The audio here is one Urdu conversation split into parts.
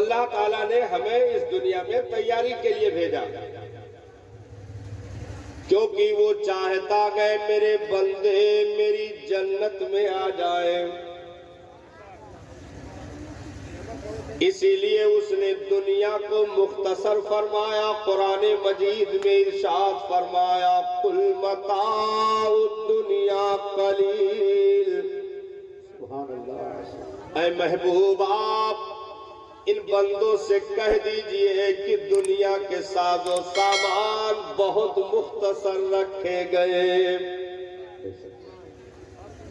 اللہ تعالیٰ نے ہمیں اس دنیا میں تیاری کے لیے بھیجا، کیونکہ وہ چاہتا ہے میرے بندے میری جنت میں آ جائیں۔ اسی لیے اس نے دنیا کو مختصر فرمایا، قرآن مجید میں ارشاد فرمایا قل متاع الدنیا قلیل۔ سبحان اللہ۔ اے محبوب آپ ان بندوں سے کہہ دیجئے کہ دنیا کے ساز و سامان بہت مختصر رکھے گئے۔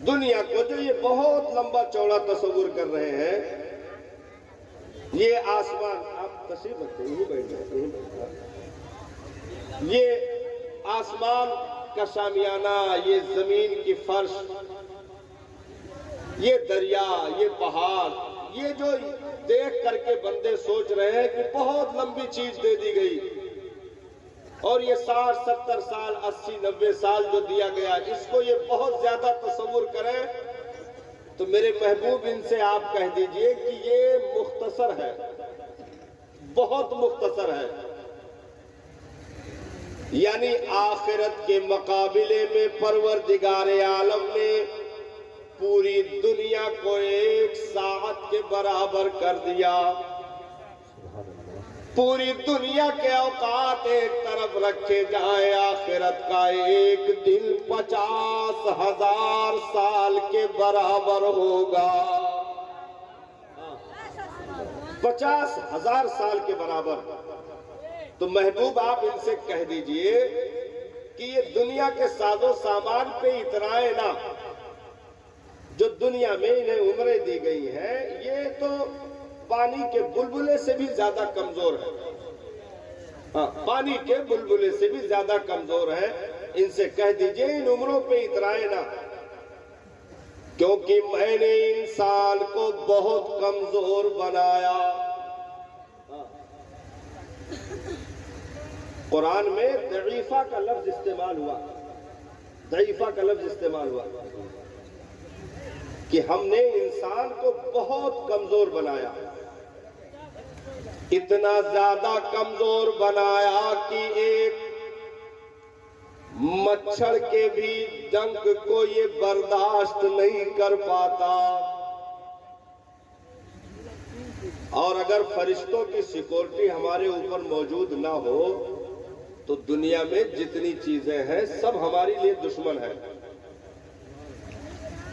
دنیا کو جو یہ بہت لمبا چوڑا تصور کر رہے ہیں، یہ آسمان، آپ تشریف رکھتے ہیں، بیٹھ جائیں، یہ آسمان کا شامیانہ، یہ زمین کی فرش، یہ دریا، یہ پہاڑ، یہ جو دیکھ کر کے بندے سوچ رہے ہیں کہ بہت لمبی چیز دے دی گئی، اور یہ 60 70 سال 80 90 سال جو دیا گیا، اس کو یہ بہت زیادہ تصور کریں، تو میرے محبوب ان سے آپ کہہ دیجئے کہ یہ مختصر ہے، بہت مختصر ہے۔ یعنی آخرت کے مقابلے میں پروردگار عالم نے پوری دنیا کو 1 ساعت کے برابر کر دیا۔ پوری دنیا کے اوقات ایک طرف رکھے جائیں، آخرت کا ایک دن 50,000 سال کے برابر ہوگا۔ 50,000 سال کے برابر۔ تو محبوب آپ ان سے کہہ دیجئے کہ یہ دنیا کے ساز و سامان پہ اترائے نہ، جو دنیا میں انہیں عمریں دی گئی ہیں، یہ تو پانی کے بلبلے سے بھی زیادہ کمزور ہے۔ ہاں، پانی کے بلبلے سے بھی زیادہ کمزور ہے۔ ان سے کہہ دیجئے ان عمروں پہ اترائے نہ، کیونکہ میں نے انسان کو بہت کمزور بنایا۔ قرآن میں ضعیفہ کا لفظ استعمال ہوا، ضعیفہ کا لفظ استعمال ہوا کہ ہم نے انسان کو بہت کمزور بنایا، اتنا زیادہ کمزور بنایا کہ ایک مچھر کے بھی ڈنک کو یہ برداشت نہیں کر پاتا، اور اگر فرشتوں کی سیکورٹی ہمارے اوپر موجود نہ ہو تو دنیا میں جتنی چیزیں ہیں سب ہمارے لیے دشمن ہیں۔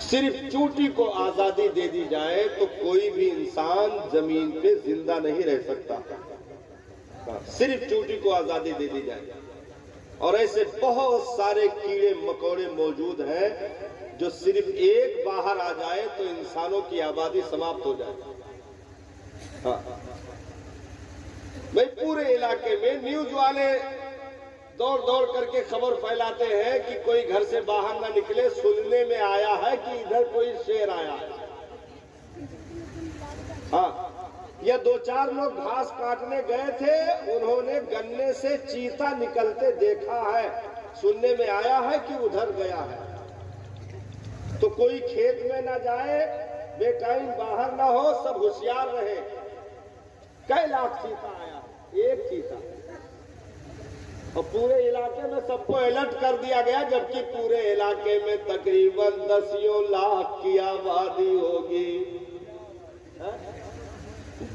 صرف چونٹی کو آزادی دے دی جائے تو کوئی بھی انسان زمین پہ زندہ نہیں رہ سکتا، صرف چونٹی کو آزادی دے دی جائے۔ اور ایسے بہت سارے کیڑے مکوڑے موجود ہیں جو صرف ایک باہر آ جائے تو انسانوں کی آبادی سماپت ہو جائے۔ بھئی پورے علاقے میں نیوز والے دوڑ دوڑ کر کے خبر پھیلاتے ہیں کہ کوئی گھر سے باہر نہ نکلے، سننے میں آیا ہے کہ ادھر کوئی شیر آیا ہے۔ ہاں، یا 2-4 لوگ گھاس کاٹنے گئے تھے، انہوں نے گنے سے چیتا نکلتے دیکھا ہے، سننے میں آیا ہے کہ ادھر گیا ہے۔ تو کوئی کھیت میں نہ جائے، بے ٹائم باہر نہ ہو، سب ہوشیار رہے۔ کئی لاکھ چیتا آیا، ایک چیتا، اور پورے علاقے میں سب کو الرٹ کر دیا گیا، جبکہ پورے علاقے میں تقریباً 10 لاکھ کی آبادی ہوگی،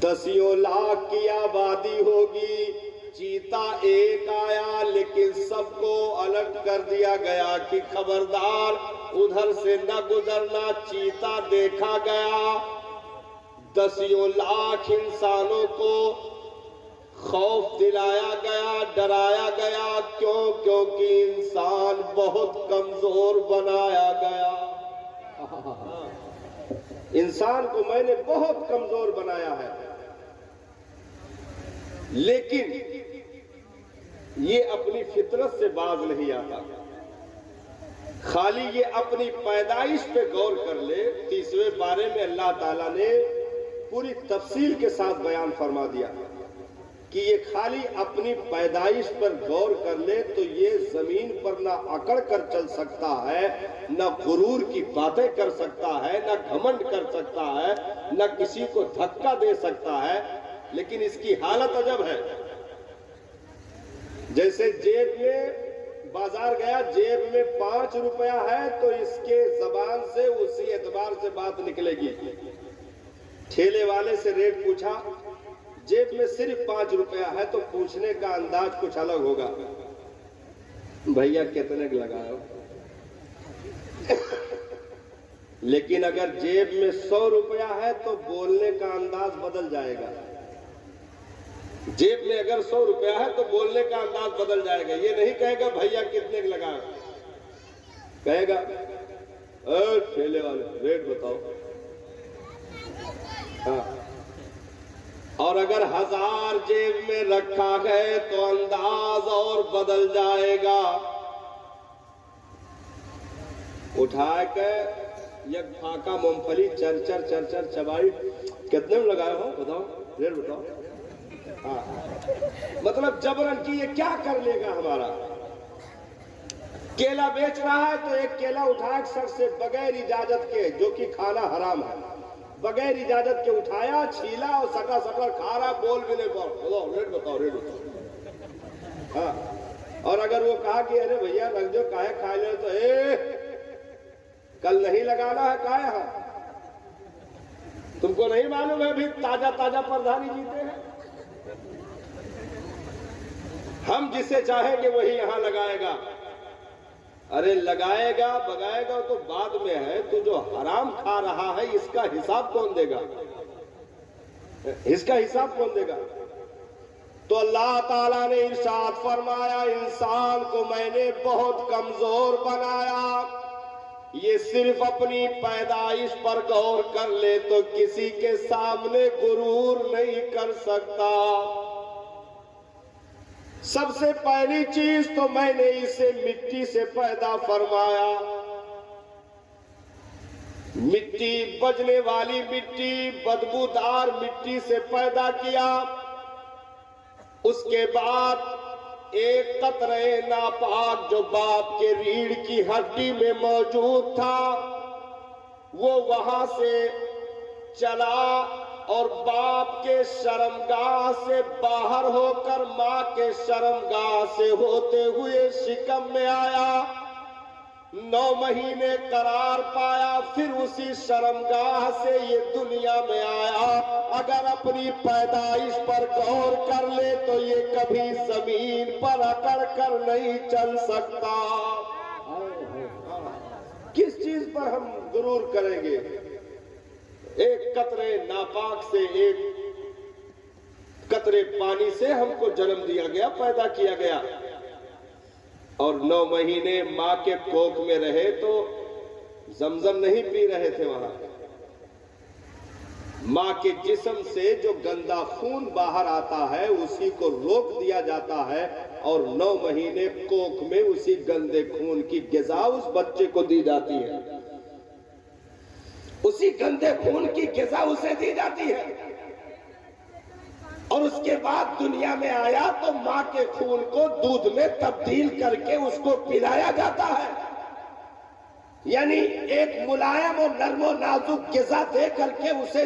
10 لاکھ کی آبادی ہوگی۔ چیتا ایک آیا، لیکن سب کو الرٹ کر دیا گیا کہ خبردار ادھر سے نہ گزرنا، چیتا دیکھا گیا۔ 10 لاکھ انسانوں کو خوف دلایا گیا، ڈرایا گیا، کیونکہ انسان بہت کمزور بنایا گیا۔ انسان کو میں نے بہت کمزور بنایا ہے، لیکن یہ اپنی فطرت سے باز نہیں آتا۔ خالی یہ اپنی پیدائش پہ غور کر لے، 30ویں پارے میں اللہ تعالیٰ نے پوری تفصیل کے ساتھ بیان فرما دیا کہ یہ خالی اپنی پیدائش پر غور کر لے تو یہ زمین پر نہ اکڑ کر چل سکتا ہے، نہ غرور کی باتیں کر سکتا ہے، نہ گھمنڈ کر سکتا ہے، نہ کسی کو دھکا دے سکتا ہے۔ لیکن اس کی حالت عجب ہے. جیسے جیب میں بازار گیا, جیب میں 5 روپیہ ہے تو اس کے زبان سے اسی اعتبار سے بات نکلے گی. ٹھیلے والے سے ریٹ پوچھا, جیب میں صرف 5 روپیہ ہے تو پوچھنے کا انداز کچھ الگ ہوگا. بھیا کتنے لگائے ہو؟ لیکن اگر جیب میں 100 روپیہ ہے تو بولنے کا انداز بدل جائے گا. جیب میں اگر 100 روپیہ ہے تو بولنے کا انداز بدل جائے گا. یہ نہیں کہے گا بھیا کتنے لگائے, کہے گا ٹھیلے والے ریٹ بتاؤ. ہاں, اور اگر 1000 جیب میں رکھا ہے تو انداز اور بدل جائے گا. اٹھا کے یک پھاکا مونگ پھلی چر چر چبائی, کتنے میں لگائے ہو بتاؤ, ریٹ بتاؤ. ہاں, مطلب جبرن کی یہ کیا کر لے گا ہمارا. کیلا بیچ رہا ہے تو ایک کیلا اٹھا سر سے بغیر اجازت کے, جو کہ کھانا حرام ہے, بغیر اجازت کے اٹھایا, چھیلا اور سٹا کھا رہا, بول بھی نہیں پاؤ, ریٹ بتاؤ ریٹ بتاؤ. ہاں, اور اگر وہ کہا کہ ارے بھیا رکھ دو کاہے کھا لے, تو کل نہیں لگانا ہے کاہے. ہاں, تم کو نہیں معلوم ہے بھی تازہ پردھانی جیتے ہیں. ہم جسے چاہیں گے وہی یہاں لگائے گا. ارے لگائے گا بگائے گا تو بعد میں ہے, تو جو حرام کھا رہا ہے اس کا حساب کون دے گا, اس کا حساب کون دے گا. تو اللہ تعالیٰ نے ارشاد فرمایا انسان کو میں نے بہت کمزور بنایا, یہ صرف اپنی پیدائش پر غور کر لے تو کسی کے سامنے غرور نہیں کر سکتا. سب سے پہلی چیز تو میں نے اسے مٹی سے پیدا فرمایا. مٹی, بجنے والی مٹی, بدبودار مٹی سے پیدا کیا. اس کے بعد ایک قطرے ناپاک جو باپ کے ریڑھ کی ہڈی میں موجود تھا وہ وہاں سے چلا اور باپ کے شرمگاہ سے باہر ہو کر ماں کے شرمگاہ سے ہوتے ہوئے شکم میں آیا. 9 مہینے قرار پایا, پھر اسی شرمگاہ سے یہ دنیا میں آیا. اگر اپنی پیدائش پر غور کر لے تو یہ کبھی زمین پر اکڑ کر نہیں چل سکتا. کس چیز پر ہم غرور کریں گے. ایک قطرے ناپاک سے, ایک قطرے پانی سے ہم کو جنم دیا گیا, پیدا کیا گیا, اور 9 مہینے ماں کے کوکھ میں رہے تو زمزم نہیں پی رہے تھے. وہاں ماں کے جسم سے جو گندا خون باہر آتا ہے اسی کو روک دیا جاتا ہے, اور 9 مہینے کوکھ میں اسی گندے خون کی غذا اس بچے کو دی جاتی ہے. اسی گندے خون کی غذا اسے دی جاتی ہے, اور اس کے بعد دنیا میں آیا تو ماں کے خون کو دودھ میں تبدیل کر کے اس کو پلایا جاتا ہے. یعنی ایک ملائم اور نرم و نازک غذا دے کر کے اسے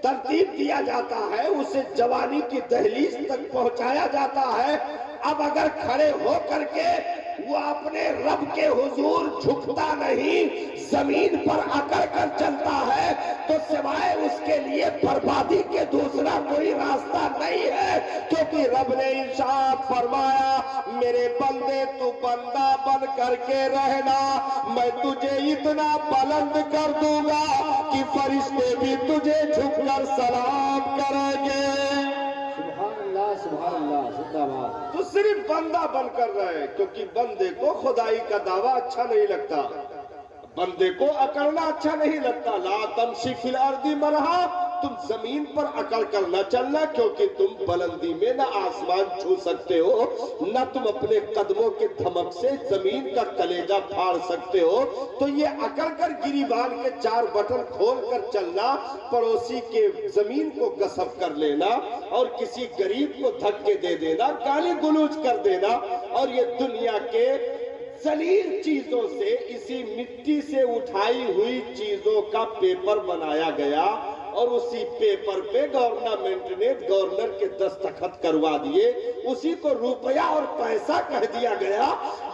ترتیب دیا جاتا ہے, اسے جوانی کی دہلیز تک پہنچایا جاتا ہے. اب اگر کھڑے ہو کر کے وہ اپنے رب کے حضور جھکتا نہیں, زمین پر اکڑ کر چلتا ہے, تو سوائے اس کے لیے بربادی کے دوسرا کوئی راستہ نہیں ہے. کیونکہ رب نے ارشاد فرمایا میرے بندے تو بندہ بن کر کے رہنا, میں تجھے اتنا بلند کر دوں گا کہ فرشتے بھی تجھے جھک کر سلام کریں گے. سبحان اللہ, زندہ باد. تو صرف بندہ بن کر رہے, کیونکہ بندے کو خدائی کا دعویٰ اچھا نہیں لگتا, بندے کو اکڑنا اچھا نہیں لگتا. لا تمشی فی الارض مرحا, تم زمین پر اکڑ کر نہ چلنا, کیونکہ تم بلندی میں نہ آسمان چھو سکتے ہو, نہ تم اپنے قدموں کے دھمک سے زمین کا کلیجہ پھاڑ سکتے ہو. تو یہ اکڑ کر گریبان کے 4 بٹن کھول کر چلنا, پڑوسی کے زمین کو غصب کر لینا, اور کسی غریب کو دھکے دے دینا, گالی گلوچ کر دینا, اور یہ دنیا کے ذلیل چیزوں سے, اسی مٹی سے اٹھائی ہوئی چیزوں کا پیپر بنایا گیا, اور اسی پیپر پہ گورنمنٹ نے گورنر کے دستخط کروا دیے، اسی کو روپیہ اور پیسہ کہہ دیا گیا۔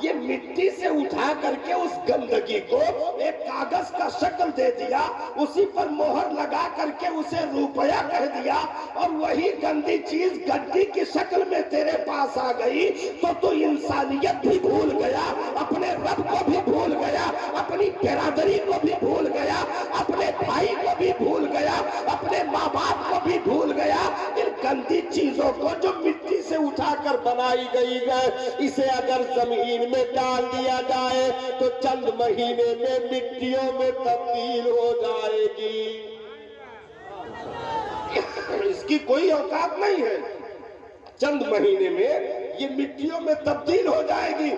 یہ مٹی سے اٹھا کر کے اس گندگی کو ایک کاغذ کا شکل دے دیا، اسی پر مہر لگا کر کے اسے روپیہ کہہ دیا، اور وہی گندی چیز گڈی کی شکل میں تیرے پاس آ گئی تو انسانیت بھی بھول گیا، اپنے رب کو بھی بھول گیا، اپنی برادری کو بھی بھول گیا، اپنے بھائی کو بھی بھول گیا، اپنے ماں باپ کو بھی بھول گیا۔ ان گندی چیزوں کو جو مٹی سے اٹھا کر بنائی گئی ہے، اسے اگر زمین میں ڈال دیا جائے تو چند مہینے میں مٹیوں میں تبدیل ہو جائے گی۔ اس کی کوئی اوقات نہیں ہے، چند مہینے میں یہ مٹیوں میں تبدیل ہو جائے گی۔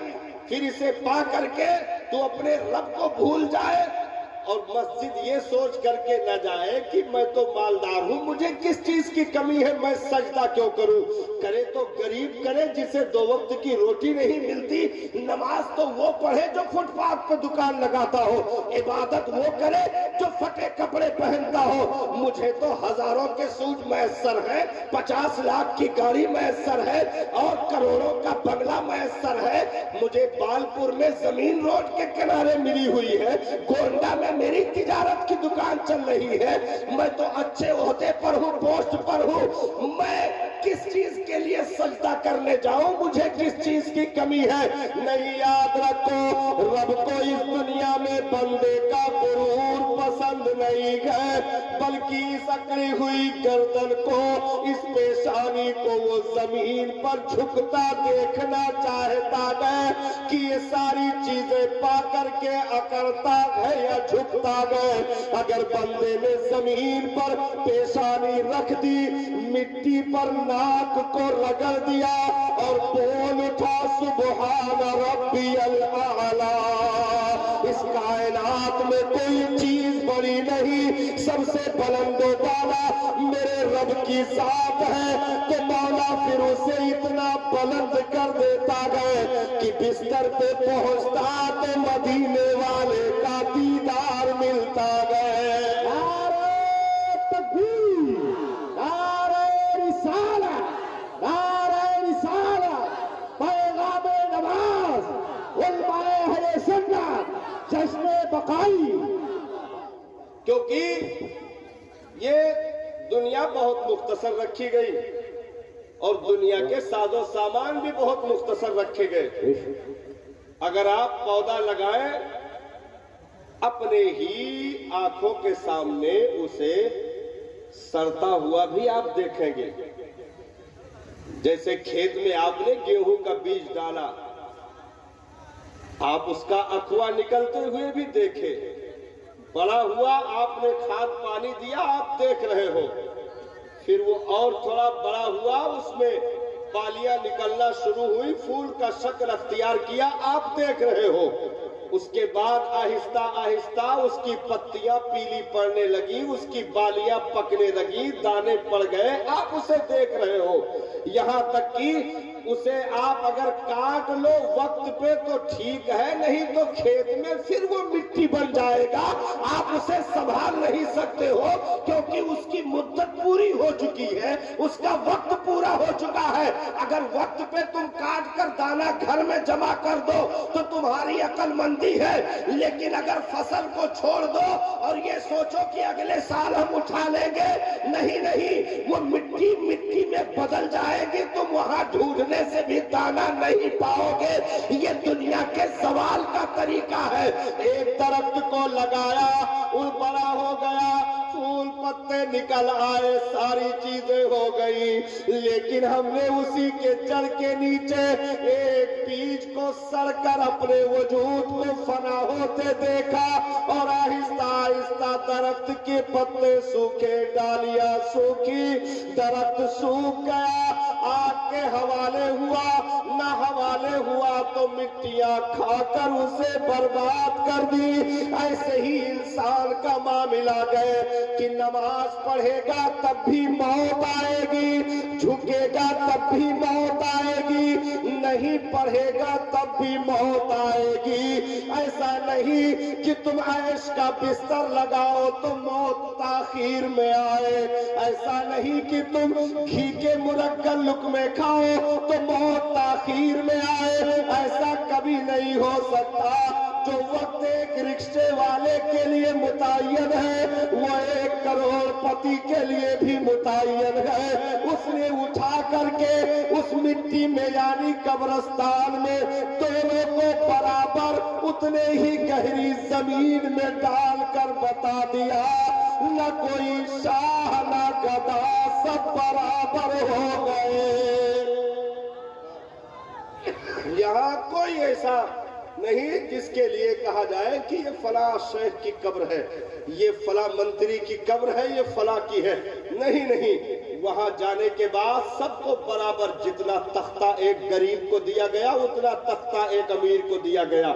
پھر اسے پا کر کے تو اپنے رب کو بھول جائے اور مسجد یہ سوچ کر کے نہ جائے کہ میں تو مالدار ہوں، مجھے کس چیز کی کمی ہے، میں سجدہ کیوں کروں۔ کرے تو غریب کرے جسے 2 وقت کی روٹی نہیں ملتی، نماز تو وہ پڑھے جو فٹ پاتھ پہ دکان لگاتا ہو، عبادت وہ کرے جو پھٹے کپڑے پہنتا ہو۔ مجھے تو ہزاروں کے سوٹ میسر ہیں، 50 لاکھ کی گاڑی میسر ہے اور کروڑوں کا بنگلہ میسر ہے۔ مجھے بالپور میں زمین روڈ کے کنارے ملی ہوئی ہے، گونڈا میں میری تجارت کی دکان چل رہی ہے، میں تو اچھے عہدے پر ہوں، پوسٹ پر ہوں، میں کس چیز کے لیے سجدہ کرنے جاؤں، مجھے کس چیز کی کمی ہے؟ نہیں، یاد رکھو رب کو اس دنیا میں بندے کا غرور پسند نہیں ہے، بلکہ اس اکڑی ہوئی گردن کو، اس پیشانی کو وہ زمین پر جھکتا دیکھنا چاہتا ہے کہ یہ ساری چیزیں پا کر کے اکڑتا ہے یا جھکتا گئے۔ اگر بندے نے زمین پر پیشانی رکھ دی، مٹی پر ناک کو رگڑ دیا اور بول اٹھا سبحان ربی الاعلی، اس کائنات میں کوئی چیز بڑی نہیں، سب سے بلند و بالا میرے رب کی ذات ہے، تو مولا پھر اسے اتنا بلند کر دیتا گئے کہ بستر پہ پہنچتا تو مدینے والے کا دیدار ملتا گئے۔ نعرہ تکبیر، نعرہ رسالت، نعرہ رسالت، پیغام نماز، علماء اہل سنت، جشن بقائی۔ کیونکہ یہ دنیا بہت مختصر رکھی گئی اور دنیا کے ساز و سامان بھی بہت مختصر رکھے گئے۔ اگر آپ پودا لگائیں، اپنے ہی آنکھوں کے سامنے اسے سڑتا ہوا بھی آپ دیکھیں گے۔ جیسے کھیت میں آپ نے گیہوں کا بیج ڈالا، آپ اس کا اخوا نکلتے ہوئے بھی دیکھے، بڑا ہوا، آپ نے کھاد پانی دیا، آپ دیکھ رہے ہو، پھر وہ اور تھوڑا بڑا ہوا، اس میں بالیاں نکلنا شروع ہوئی، پھول کا شکل اختیار کیا، آپ دیکھ رہے ہو۔ اس کے بعد آہستہ آہستہ اس کی پتیاں پیلی پڑنے لگی، اس کی بالیاں پکنے لگی، دانے پڑ گئے، آپ اسے دیکھ رہے ہو۔ یہاں تک کہ اسے آپ اگر کاٹ لو وقت پہ تو ٹھیک ہے، نہیں تو کھیت میں پھر وہ مٹی بن جائے گا، آپ اسے سنبھال نہیں سکتے ہو، کیونکہ اس کی مدت پوری ہو چکی ہے، اس کا وقت پورا ہو چکا ہے۔ اگر وقت پہ تم کاٹ کر دانا گھر میں جمع کر دو تو تمہاری عقل مندی ہے، لیکن اگر فصل کو چھوڑ دو اور یہ سوچو کہ اگلے سال ہم اٹھا لیں گے، نہیں، وہ مٹی میں بدل جائے گی، تم وہاں ڈھونڈنے سے بھی دانا نہیں پاؤ گے۔ یہ دنیا کے زوال کا طریقہ ہے۔ ایک درخت کو لگایا، وہ بڑا ہو گیا، پھول پتے نکل آئے، ساری چیزیں ہو گئی، لیکن ہم نے اسی کے جڑ کے نیچے ایک بیج کو سڑ کر اپنے وجود کو فنا ہوتے دیکھا، اور آہستہ آہستہ درخت کے پتے سوکھے، ڈالیاں سوکھی، درخت سوکھ گیا، آگ کے حوالے ہوا، نہ حوالے ہوا تو مٹیاں کھا کر اسے برباد کر دی۔ ایسے ہی انسان کا معاملہ گئے کہ نماز پڑھے گا تب بھی موت آئے گی، جھکے گا تب بھی موت آئے گی، نہیں پڑھے گا تب بھی موت آئے گی. ایسا نہیں کہ تم عیش کا بستر لگاؤ تو موت تاخیر میں آئے. ایسا نہیں کہ تم گھی کے مرکل لقمے کھاؤ تو موت تاخیر میں آئے. ایسا کبھی نہیں ہو سکتا. جو وقت ایک رکشے والے کے لیے متعین ہے وہ 1 کروڑ پتی کے لیے بھی متعین ہے. اس نے اٹھا کر کے اس مٹی میں یعنی قبرستان میں دونوں کو برابر اتنے ہی گہری زمین میں ڈال کر بتا دیا نہ کوئی شاہ نہ گدا سب برابر ہو گئے. یہاں کوئی ایسا نہیں جس کے لیے کہا جائے کہ یہ فلاں شیخ کی قبر ہے, یہ فلاں منتری کی قبر ہے, یہ فلاں کی ہے. نہیں, وہاں جانے کے بعد سب کو برابر جتنا تختہ ایک غریب کو دیا گیا اتنا تختہ ایک امیر کو دیا گیا.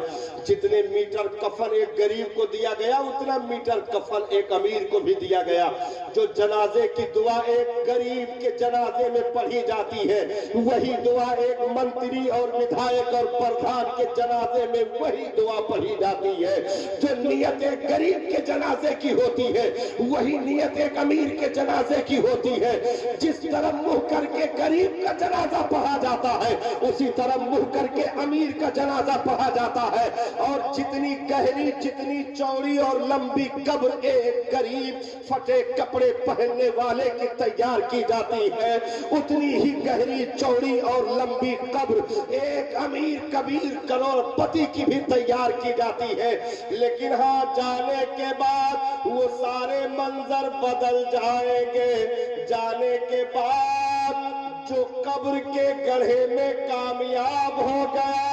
جتنے میٹر کفن ایک غریب کو دیا گیا اتنا میٹر کفن ایک امیر کو بھی دیا گیا. جو جنازے کی دعا ایک غریب کے جنازے میں پڑھی جاتی ہے وہی دعا ایک منتری اور ودھائک اور پردھان کے جنازے میں وہی دعا پڑھی جاتی ہے. جو نیت ایک غریب کے جنازے کی ہوتی ہے وہی نیت ایک امیر کے جنازے کی ہوتی ہے. جس طرح منہ کر کے غریب کا جنازہ پڑھا جاتا ہے اسی طرح منہ کر کے امیر کا جنازہ پڑھا جاتا ہے. اور جتنی گہری جتنی چوڑی اور لمبی قبر ایک غریب پھٹے کپڑے پہننے والے کی تیار کی جاتی ہے اتنی ہی گہری چوڑی اور لمبی قبر ایک امیر کبیر کروڑ پتی کی بھی تیار کی جاتی ہے. لیکن ہاں جانے کے بعد وہ سارے منظر بدل جائیں گے. جانے کے بعد جو قبر کے گڑھے میں کامیاب ہو گیا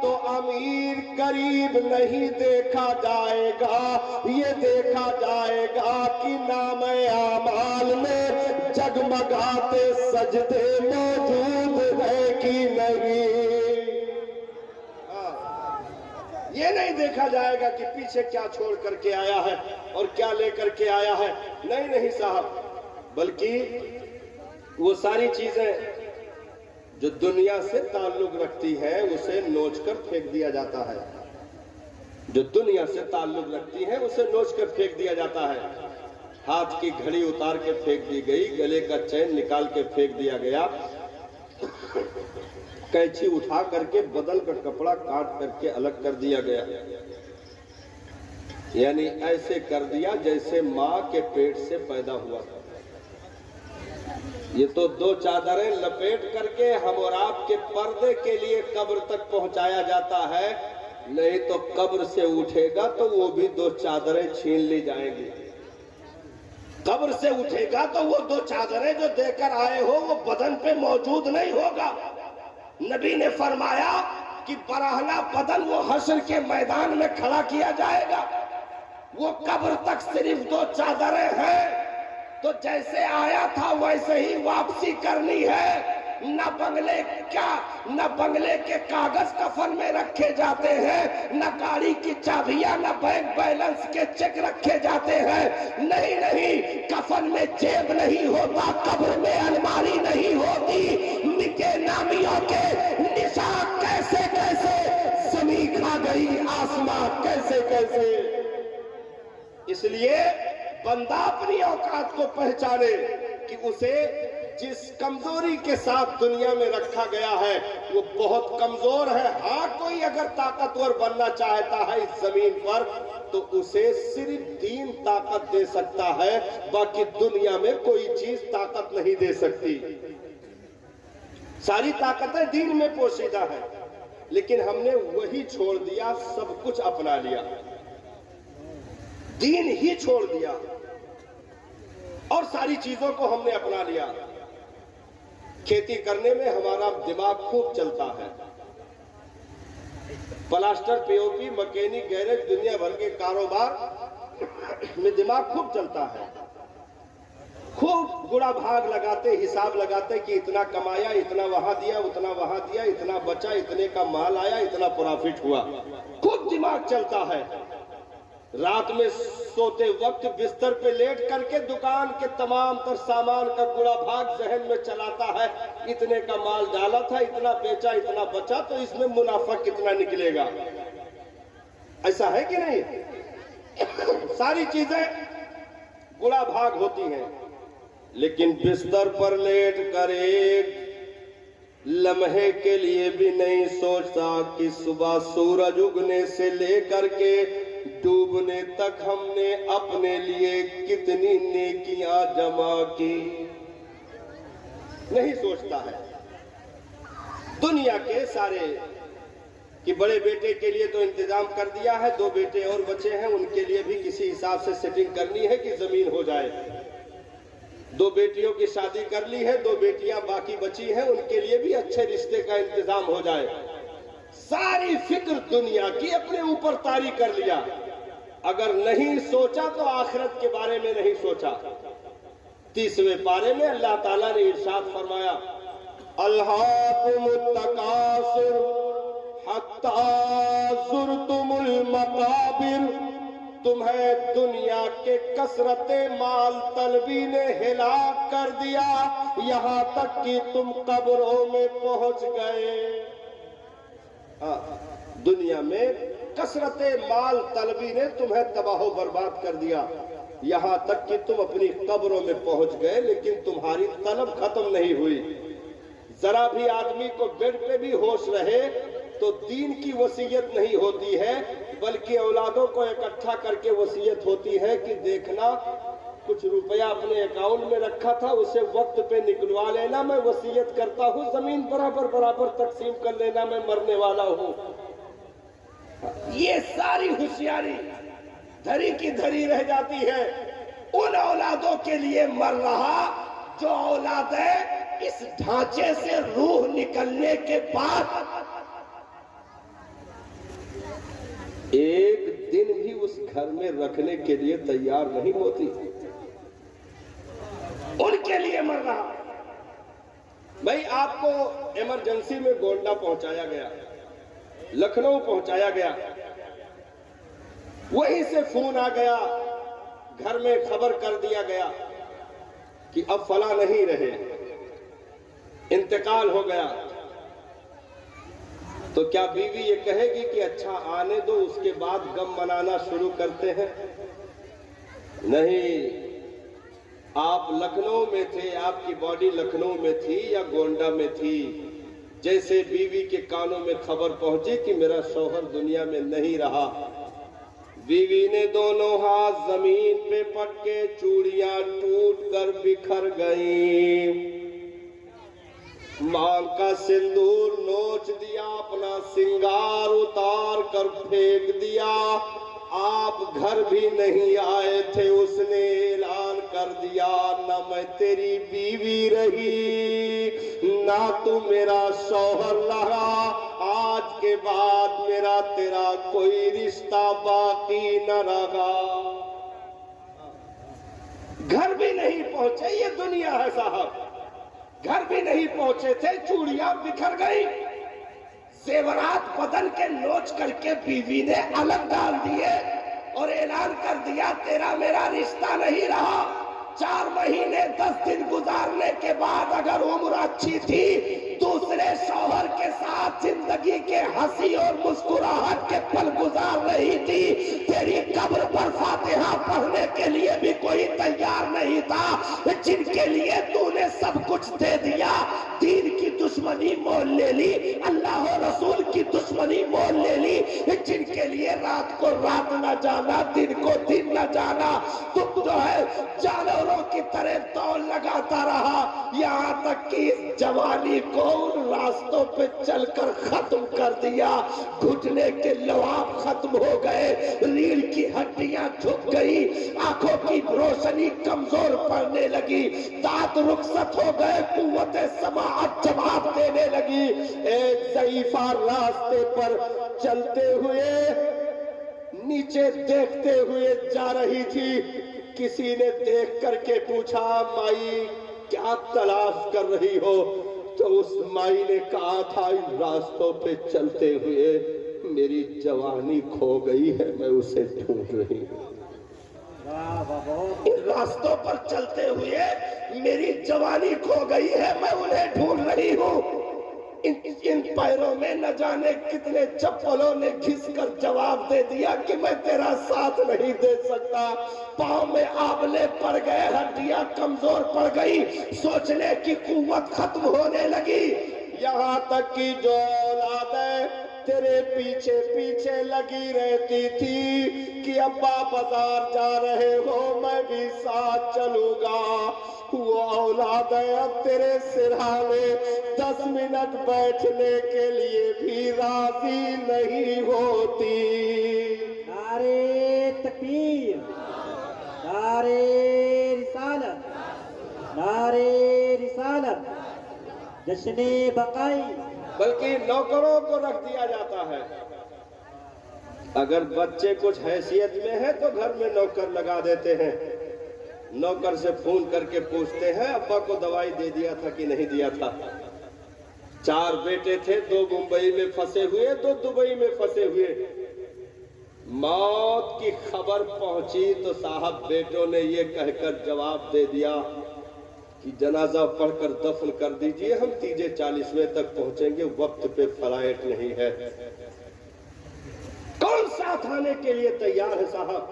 تو امیر قریب نہیں دیکھا جائے گا, یہ دیکھا جائے گا کہ نام اعمال میں جگمگاتے سجدے موجود ہے کہ نہیں. یہ نہیں دیکھا جائے گا کہ پیچھے کیا چھوڑ کر کے آیا ہے اور کیا لے کر کے آیا ہے. نہیں صاحب, بلکہ وہ ساری چیزیں جو دنیا سے تعلق رکھتی ہے اسے نوچ کر پھینک دیا جاتا ہے. جو دنیا سے تعلق رکھتی ہے اسے نوچ کر پھینک دیا جاتا ہے. ہاتھ کی گھڑی اتار کے پھینک دی گئی, گلے کا چین نکال کے پھینک دیا گیا, کینچی اٹھا کر کے بدل کا کپڑا کاٹ کر کے الگ کر دیا گیا. یعنی ایسے کر دیا جیسے ماں کے پیٹ سے پیدا ہوا تھا. یہ تو 2 چادریں لپیٹ کر کے ہم اور آپ کے پردے کے لیے قبر تک پہنچایا جاتا ہے. نہیں تو قبر سے اٹھے گا تو وہ بھی 2 چادریں چھین لی جائیں گی. قبر سے اٹھے گا تو وہ 2 چادریں جو دے کر آئے ہو وہ بدن پہ موجود نہیں ہوگا. نبی نے فرمایا کہ برہنہ بدن وہ حشر کے میدان میں کھڑا کیا جائے گا. وہ قبر تک صرف 2 چادریں ہیں تو جیسے آیا تھا ویسے ہی واپسی کرنی ہے. نہ بنگلے کے کاغذ کفن میں رکھے جاتے ہیں, نہ گاڑی کی چابیاں, نہ بینک بیلنس کے چیک رکھے جاتے ہیں. نہیں, کفن میں جیب نہیں ہوتا, قبر میں الماری نہیں ہوتی. نکے نامیوں کے نشان کیسے زمین کھا گئی آسمان کیسے. اس لیے بندہ اپنی اوقات کو پہچانے کہ اسے جس کمزوری کے ساتھ دنیا میں رکھا گیا ہے وہ بہت کمزور ہے. ہاں کوئی اگر طاقتور بننا چاہتا ہے اس زمین پر تو اسے صرف دین طاقت دے سکتا ہے, باقی دنیا میں کوئی چیز طاقت نہیں دے سکتی. ساری طاقتیں دین میں پوشیدہ ہیں, لیکن ہم نے وہی چھوڑ دیا, سب کچھ اپنا لیا, دین ہی چھوڑ دیا اور ساری چیزوں کو ہم نے اپنا لیا. کھیتی کرنے میں ہمارا دماغ خوب چلتا ہے. پلاسٹر, پی او پی, مکینک, گیرج, دنیا بھر کے کاروبار میں دماغ خوب چلتا ہے. خوب گڑا بھاگ لگاتے, حساب لگاتے کہ اتنا کمایا, اتنا وہاں دیا, اتنا وہاں دیا, اتنا بچا, اتنے کا مال آیا, اتنا پروفٹ ہوا. خوب دماغ چلتا ہے. رات میں سوتے وقت بستر پہ لیٹ کر کے دکان کے تمام تر سامان کا گڑا بھاگ ذہن میں چلاتا ہے، اتنے کا مال ڈالا تھا، اتنا بیچا، اتنا بچا، تو اس میں منافع کتنا نکلے گا؟ ایسا ہے کہ نہیں؟ ساری چیزیں گڑا بھاگ ہوتی ہیں، لیکن بستر پر لیٹ کر ایک لمحے کے لیے بھی نہیں سوچتا کہ صبح سورج اگنے سے لے کر کے ڈوبنے تک ہم نے اپنے لیے کتنی نیکیاں جمع کی، نہیں سوچتا ہے۔ دنیا کے سارے کہ بڑے بیٹے کے لیے تو انتظام کر دیا ہے، 2 بیٹے اور بچے ہیں، ان کے لیے بھی کسی حساب سے سیٹنگ کرنی ہے کہ زمین ہو جائے۔ 2 بیٹیوں کی شادی کر لی ہے، 2 بیٹیاں باقی بچی ہیں، ان کے لیے بھی اچھے رشتے کا انتظام ہو جائے۔ ساری فکر دنیا کی اپنے اوپر طاری کر لیا۔ اگر نہیں سوچا تو آخرت کے بارے میں نہیں سوچا۔ 30ویں پارے میں اللہ تعالیٰ نے ارشاد فرمایا، الہاکم التکاثر حتی زرتم المقابر، تمہیں دنیا کے کثرت مال طلبی نے ہلاک کر دیا، یہاں تک کہ تم قبروں میں پہنچ گئے۔ دنیا میں کثرت مال طلبی نے تمہیں تباہ و برباد کر دیا، یہاں تک کہ تم اپنی قبروں میں پہنچ گئے، لیکن تمہاری طلب ختم نہیں ہوئی۔ ذرا بھی آدمی کو بیڈ پہ بھی ہوش رہے تو دین کی وصیت نہیں ہوتی ہے، بلکہ اولادوں کو اکٹھا کر کے وصیت ہوتی ہے کہ دیکھنا کچھ روپیہ اپنے اکاؤنٹ میں رکھا تھا، اسے وقت پہ نکلوا لینا، میں وصیت کرتا ہوں زمین برابر برابر تقسیم کر لینا، میں مرنے والا ہوں۔ یہ ساری ہوشیاری دھری کی دھری رہ جاتی ہے ان اولادوں کے لیے مر رہا جو اولادیں اس ڈھانچے سے روح نکلنے کے بعد ایک دن بھی اس گھر میں رکھنے کے لیے تیار نہیں ہوتی، ان کے لیے مر رہا۔ بھائی آپ کو ایمرجنسی میں گونڈا پہنچایا گیا، لکھنؤ پہنچایا گیا، وہیں سے فون آ گیا، گھر میں خبر کر دیا گیا کہ اب فلاں نہیں رہے، انتقال ہو گیا، تو کیا بیوی یہ کہے گی کہ اچھا آنے دو، اس کے بعد غم منانا شروع کرتے ہیں؟ نہیں، آپ لکھنؤ میں تھے، آپ کی باڈی لکھنؤ میں تھی یا گونڈا میں تھی، جیسے بیوی کے کانوں میں خبر پہنچی کہ میرا شوہر دنیا میں نہیں رہا، بیوی نے دونوں ہاتھ زمین پہ پٹ کے چوڑیاں ٹوٹ کر بکھر گئیں، مانگ کا سندور نوچ دیا، اپنا سنگار اتار کر پھینک دیا، آپ گھر بھی نہیں آئے تھے، اس نے اعلان کر دیا نہ میں تیری بیوی رہی نہ تو میرا شوہر رہا، آج کے بعد میرا تیرا کوئی رشتہ باقی نہ رہا۔ گھر بھی نہیں پہنچے، یہ دنیا ہے صاحب، گھر بھی نہیں پہنچے تھے، چوڑیاں بکھر گئی، زیورات بدن کے نوچ کر کے بیوی نے الگ ڈال دیے اور اعلان کر دیا تیرا میرا رشتہ نہیں رہا۔ 4 مہینے 10 دن گزارنے کے بعد اگر عمر اچھی تھی، دوسرے شوہر کے ساتھ زندگی کے ہنسی اور مسکراہٹ کے پل گزار رہی تھی، تیری قبر پر فاتحہ پڑھنے کے لیے بھی کوئی تیار نہیں تھا، جن کے لیے تو نے سب کچھ دے دیا، دین کی دشمنی مول لے لی، اللہ و رسول کی دشمنی مول لے لی، جن کے لیے رات کو رات نہ جانا، دن کو دن نہ جانا، تم جو ہے جانوروں کی طرح دوڑ لگاتا رہا، یہاں تک کہ اس جوانی کو ان راستوں پہ چل کر ختم کر دیا، گھٹنے کے لواب ختم ہو گئے، ریڑھ کی ہڈیاں جھک گئی، آنکھوں کی روشنی کمزور پڑنے لگی، دانت رخصت ہو گئے، قوت سماعت جواب دینے لگی، ایک ضعیفہ راستے پر چلتے ہوئے نیچے دیکھتے ہوئے جا رہی تھی، کسی نے دیکھ کر کے پوچھا مائی کیا تلاش کر رہی ہو؟ تو اس مائی نے کہا تھا ان راستوں پہ چلتے ہوئے میری جوانی کھو گئی ہے، میں اسے ڈھونڈ رہی ہوں۔ ان راستوں پر چلتے ہوئے میری جوانی کھو گئی ہے، میں انہیں ڈھونڈ رہی ہوں۔ ان پیروں میں نہ جانے کتنے چپلوں نے گھس کر جواب دے دیا کہ میں تیرا ساتھ نہیں دے سکتا۔ پاؤں میں آبلے پڑ گئے، ہڈیاں کمزور پڑ گئی، سوچنے کی قوت ختم ہونے لگی۔ یہاں تک کہ جو اولادیں تیرے پیچھے پیچھے لگی رہتی تھی کہ ابا بازار جا رہے ہو میں بھی ساتھ چلوں گا، وہ اولادیں اب تیرے سرہانے 10 منٹ بیٹھنے کے لیے بھی راضی نہیں ہوتی۔ نعرے تکبیر، نعرے رسالت، نعرے رسالت، جشن بقائی۔ بلکہ نوکروں کو رکھ دیا جاتا ہے، اگر بچے کچھ حیثیت میں ہے تو گھر میں نوکر لگا دیتے ہیں، نوکر سے فون کر کے پوچھتے ہیں ابا کو دوائی دے دیا تھا کہ نہیں دیا تھا۔ 4 بیٹے تھے، 2 ممبئی میں پھنسے ہوئے، 2 دبئی میں پھنسے ہوئے۔ موت کی خبر پہنچی تو صاحب بیٹوں نے یہ کہہ کر جواب دے دیا کہ جنازہ پڑھ کر دفن کر دیجئے، ہم 3:40 تک پہنچیں گے، وقت پہ فلائٹ نہیں ہے۔ کون ساتھ آنے کے لیے تیار ہے صاحب؟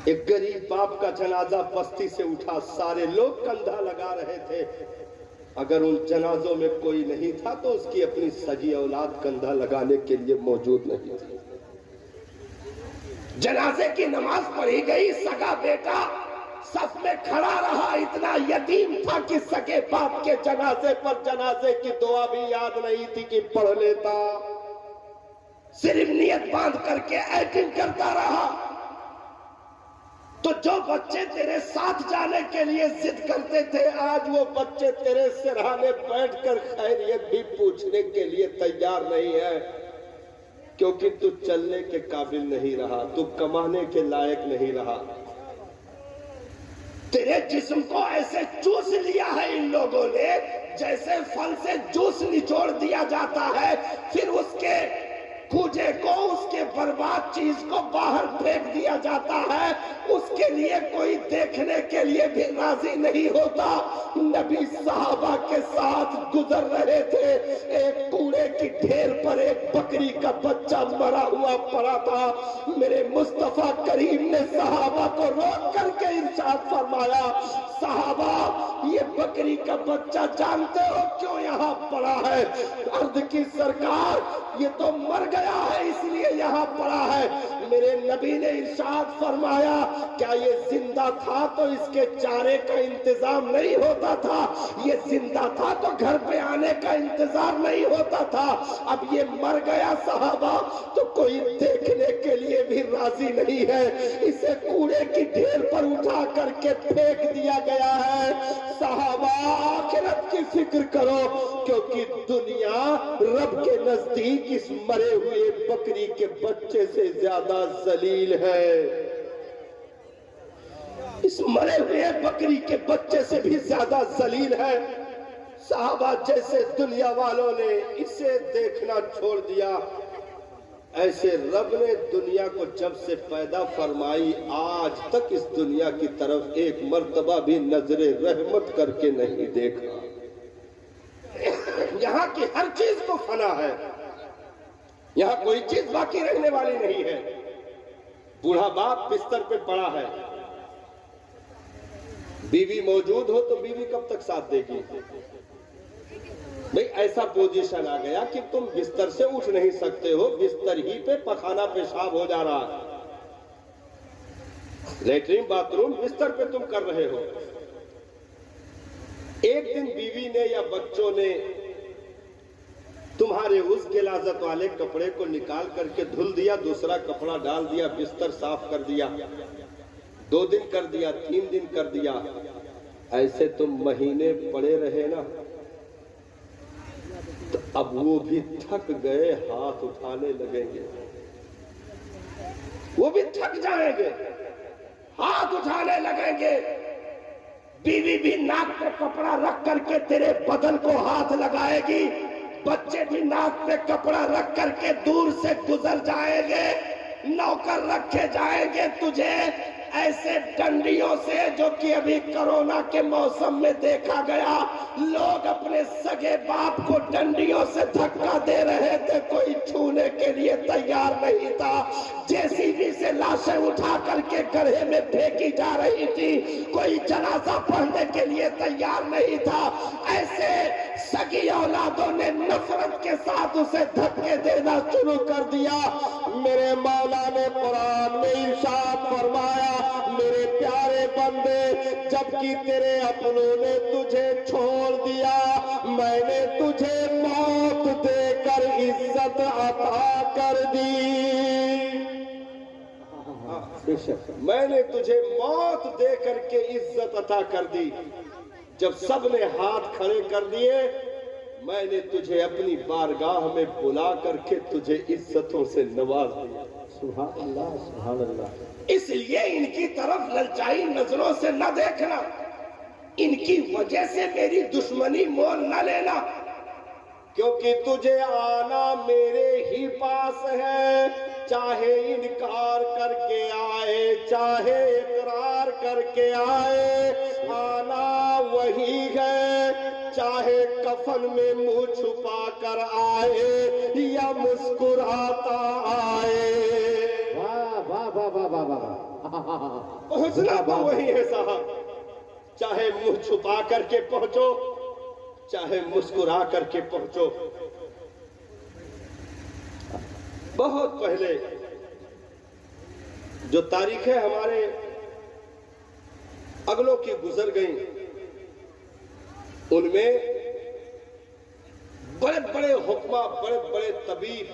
ایک غریب باپ کا جنازہ بستی سے اٹھا، سارے لوگ کندھا لگا رہے تھے، اگر ان جنازوں میں کوئی نہیں تھا تو اس کی اپنی سگی اولاد کندھا لگانے کے لیے موجود نہیں تھی۔ جنازے کی نماز پڑھی گئی، سگا بیٹا صف میں کھڑا رہا، اتنا یتیم تھا کہ سگے باپ کے جنازے پر جنازے کی دعا بھی یاد نہیں تھی کہ پڑھ لیتا، صرف نیت باندھ کر کے ایکٹنگ کرتا رہا۔ تو جو بچے تیرے ساتھ جانے کے لیے ضد کرتے تھے، آج وہ بچے تیرے سرہانے بیٹھ کر خیریت بھی پوچھنے کے لیے تیار نہیں ہے، کیونکہ تو چلنے کے قابل نہیں رہا، تو کمانے کے لائق نہیں رہا۔ تیرے جسم کو ایسے چوس لیا ہے ان لوگوں نے جیسے پھل سے جوس نچوڑ دیا جاتا ہے، پھر اس کے کھوجے کو، اس کے برباد چیز کو باہر پھینک دیا جاتا ہے، اس کے لیے کوئی دیکھنے کے لیے بھی راضی نہیں ہوتا۔ نبی صحابہ کے ساتھ گزر رہے تھے، ایک کوڑے کی ڈھیر پر ایک بکری کا بچہ مرا ہوا پڑا تھا، میرے مصطفیٰ کریم نے صحابہ کو روک کر کے ارشاد فرمایا، صحابہ یہ بکری کا بچہ جانتے ہو کیوں یہاں پڑا ہے؟ عرض کی سرکار یہ تو مر گیا ہے اس لیے یہاں پڑا ہے۔ میرے نبی نے ارشاد فرمایا، کیا یہ زندہ تھا تو اس کے چارے کا انتظام نہیں ہوتا تھا؟ یہ زندہ تھا تو گھر پہ آنے کا انتظار نہیں ہوتا تھا؟ اب یہ مر گیا صحابہ تو کوئی دیکھنے کے لیے بھی راضی نہیں ہے، اسے کوڑے کی ڈھیر پر اٹھا کر کے پھینک دیا گیا ہے۔ صحابہ آخرت کی فکر کرو، کیونکہ دنیا رب کے نزدیک اس مرے ہوئے بکری کے بچے سے زیادہ ذلیل ہے، اس مرے ہوئے بکری کے بچے سے بھی زیادہ ذلیل ہے۔ صحابہ جیسے دنیا والوں نے اسے دیکھنا چھوڑ دیا، ایسے رب نے دنیا کو جب سے پیدا فرمائی آج تک اس دنیا کی طرف ایک مرتبہ بھی نظر رحمت کر کے نہیں دیکھا۔ یہاں کی ہر چیز تو فنا ہے، یہاں کوئی چیز باقی رہنے والی نہیں ہے۔ بوڑھا باپ بستر پہ پڑا ہے، بیوی موجود ہو تو بیوی کب تک ساتھ دے گی؟ بھئی ایسا پوزیشن آ گیا کہ تم بستر سے اٹھ نہیں سکتے ہو، بستر ہی پہ پخانہ پیشاب ہو جا رہا، لیٹرین باتھ روم بستر پہ تم کر رہے ہو۔ ایک دن بیوی نے یا بچوں نے تمہارے اس غلاظت والے کپڑے کو نکال کر کے دھل دیا، دوسرا کپڑا ڈال دیا، بستر صاف کر دیا، 2 دن کر دیا، 3 دن کر دیا، ایسے تم مہینے پڑے رہے نا، تو اب وہ بھی تھک گئے، ہاتھ اٹھانے لگیں گے، وہ بھی تھک جائیں گے، ہاتھ اٹھانے لگیں گے۔ بیوی بھی ناک پر کپڑا رکھ کر کے تیرے بدن کو ہاتھ لگائے گی، بچے بھی ناک پہ کپڑا رکھ کر کے دور سے گزر جائیں گے، نوکر رکھے جائیں گے تجھے ایسے ڈنڈیوں سے جو کہ ابھی کرونا کے موسم میں دیکھا گیا، لوگ اپنے سگے باپ کو ڈنڈیوں سے دھکا دے رہے تھے، کوئی چھونے کے لیے تیار نہیں تھا، JCB سے لاشیں اٹھا کر کے گڑھے میں پھینکی جا رہی تھی، کوئی جنازہ پڑھنے کے لیے تیار نہیں تھا، ایسے سگی اولادوں نے نفرت کے ساتھ اسے دھکے دینا شروع کر دیا۔ میرے مولا نے قرآن میں ارشاد فرمایا، میرے پیارے بندے، جبکہ تیرے اپنوں نے تجھے چھوڑ دیا، میں نے تجھے موت دے کر عزت عطا کر دی، میں نے تجھے موت دے کر کے عزت عطا کر دی، جب سب نے ہاتھ کھڑے کر دیے میں نے تجھے اپنی بارگاہ میں بلا کر کے تجھے عزتوں سے نواز دیا۔ سبحان اللہ، سبحان اللہ۔ اس لیے ان کی طرف للچائی نظروں سے نہ دیکھنا، ان کی وجہ سے میری دشمنی مول نہ لینا، کیونکہ تجھے آنا میرے ہی پاس ہے، چاہے انکار کر کے آئے چاہے اقرار کر کے آئے، آنا وہی ہے، چاہے کفن میں منہ چھپا کر آئے یا مسکراتا آئے، پہنچنا تو وہی ہے صاحب، چاہے منہ چھپا کر کے پہنچو چاہے مسکرا کر کے پہنچو۔ بہت پہلے جو تاریخیں ہمارے اگلوں کی گزر گئیں، ان میں بڑے بڑے حکماں، بڑے بڑے طبیب،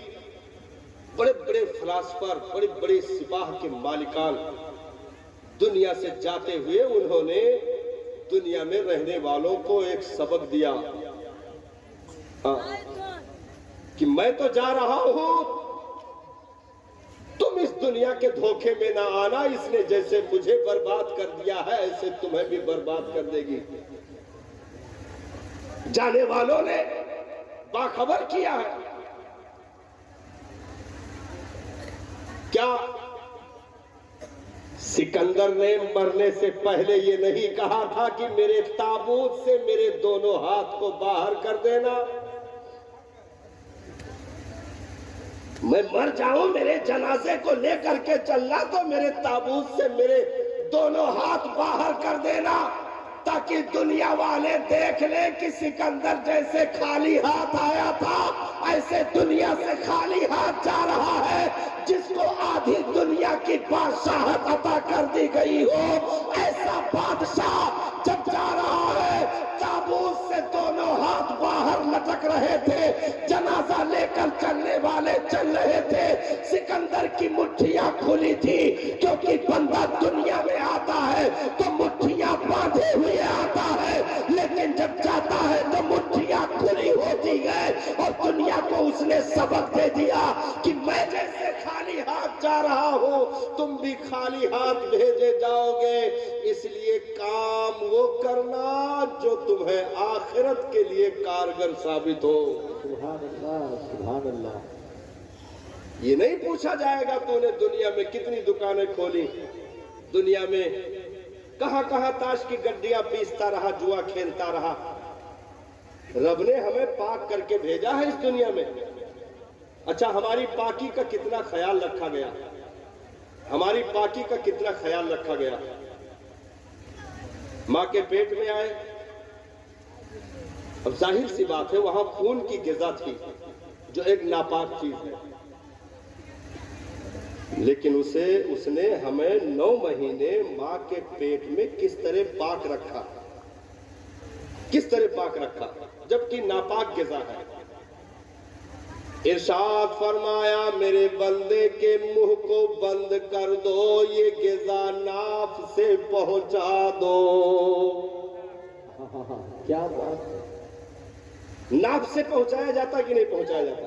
بڑے بڑے فلاسفر، بڑے بڑے سپاہ کے مالکان دنیا سے جاتے ہوئے انہوں نے دنیا میں رہنے والوں کو ایک سبق دیا کہ میں تو جا رہا ہوں، تم اس دنیا کے دھوکے میں نہ آنا، اس نے جیسے مجھے برباد کر دیا ہے ایسے تمہیں بھی برباد کر دے گی۔ جانے والوں نے باخبر کیا ہے، کیا سکندر نے مرنے سے پہلے یہ نہیں کہا تھا کہ میرے تابوت سے میرے دونوں ہاتھ کو باہر کر دینا، میں مر جاؤں میرے جنازے کو لے کر کے چلنا تو میرے تابوت سے میرے دونوں ہاتھ باہر کر دینا، تاکہ دنیا والے دیکھ لیں کہ سکندر جیسے خالی ہاتھ آیا تھا ایسے دنیا سے خالی ہاتھ جا رہا ہے، جس کو آدھی دنیا کی بادشاہت عطا کر دی گئی ہو، ایسا بادشاہ جب جا رہا ہے، تابوت سے دونوں ہاتھ باہر لٹک رہے تھے، جنازہ لے کر چلنے والے چل رہے تھے، سکندر کی مٹھیاں کھلی تھی، کیونکہ بندہ دنیا میں آتا ہے تو مٹھیاں باندھے ہوئے آتا ہے، لیکن جب جاتا ہے تو مٹھیاں کھلی ہوتی ہے، اور دنیا کو اس نے سبق دے دیا کہ میں جیسے خالی ہاتھ جا رہا ہوں تم بھی خالی ہاتھ بھیجے جاؤ گے، اس لیے کام وہ کرنا جو تمہیں آخرت کے لیے کارگر ثابت ہو۔ سبحان اللہ، سبحان اللہ۔ یہ نہیں پوچھا جائے گا تو نے دنیا میں کتنی دکانیں کھولی، دنیا میں کہاں کہاں تاش کی گڈیاں پیستا رہا، جوا کھیلتا رہا، رب نے ہمیں پاک کر کے بھیجا ہے اس دنیا میں۔ اچھا ہماری پاکی کا کتنا خیال رکھا گیا، ہماری پاکی کا کتنا خیال رکھا گیا؟ ماں کے پیٹ میں آئے، اب ظاہر سی بات ہے وہاں خون کی غذا تھی جو ایک ناپاک چیز ہے، لیکن اس نے ہمیں 9 مہینے ماں کے پیٹ میں کس طرح پاک رکھا، کس طرح پاک رکھا جبکہ ناپاک غذا ہے۔ ارشاد فرمایا میرے بندے کے منہ کو بند کر دو، یہ غذا ناف سے پہنچا دو۔ کیا بات، ناف سے پہنچایا جاتا کہ نہیں پہنچایا جاتا؟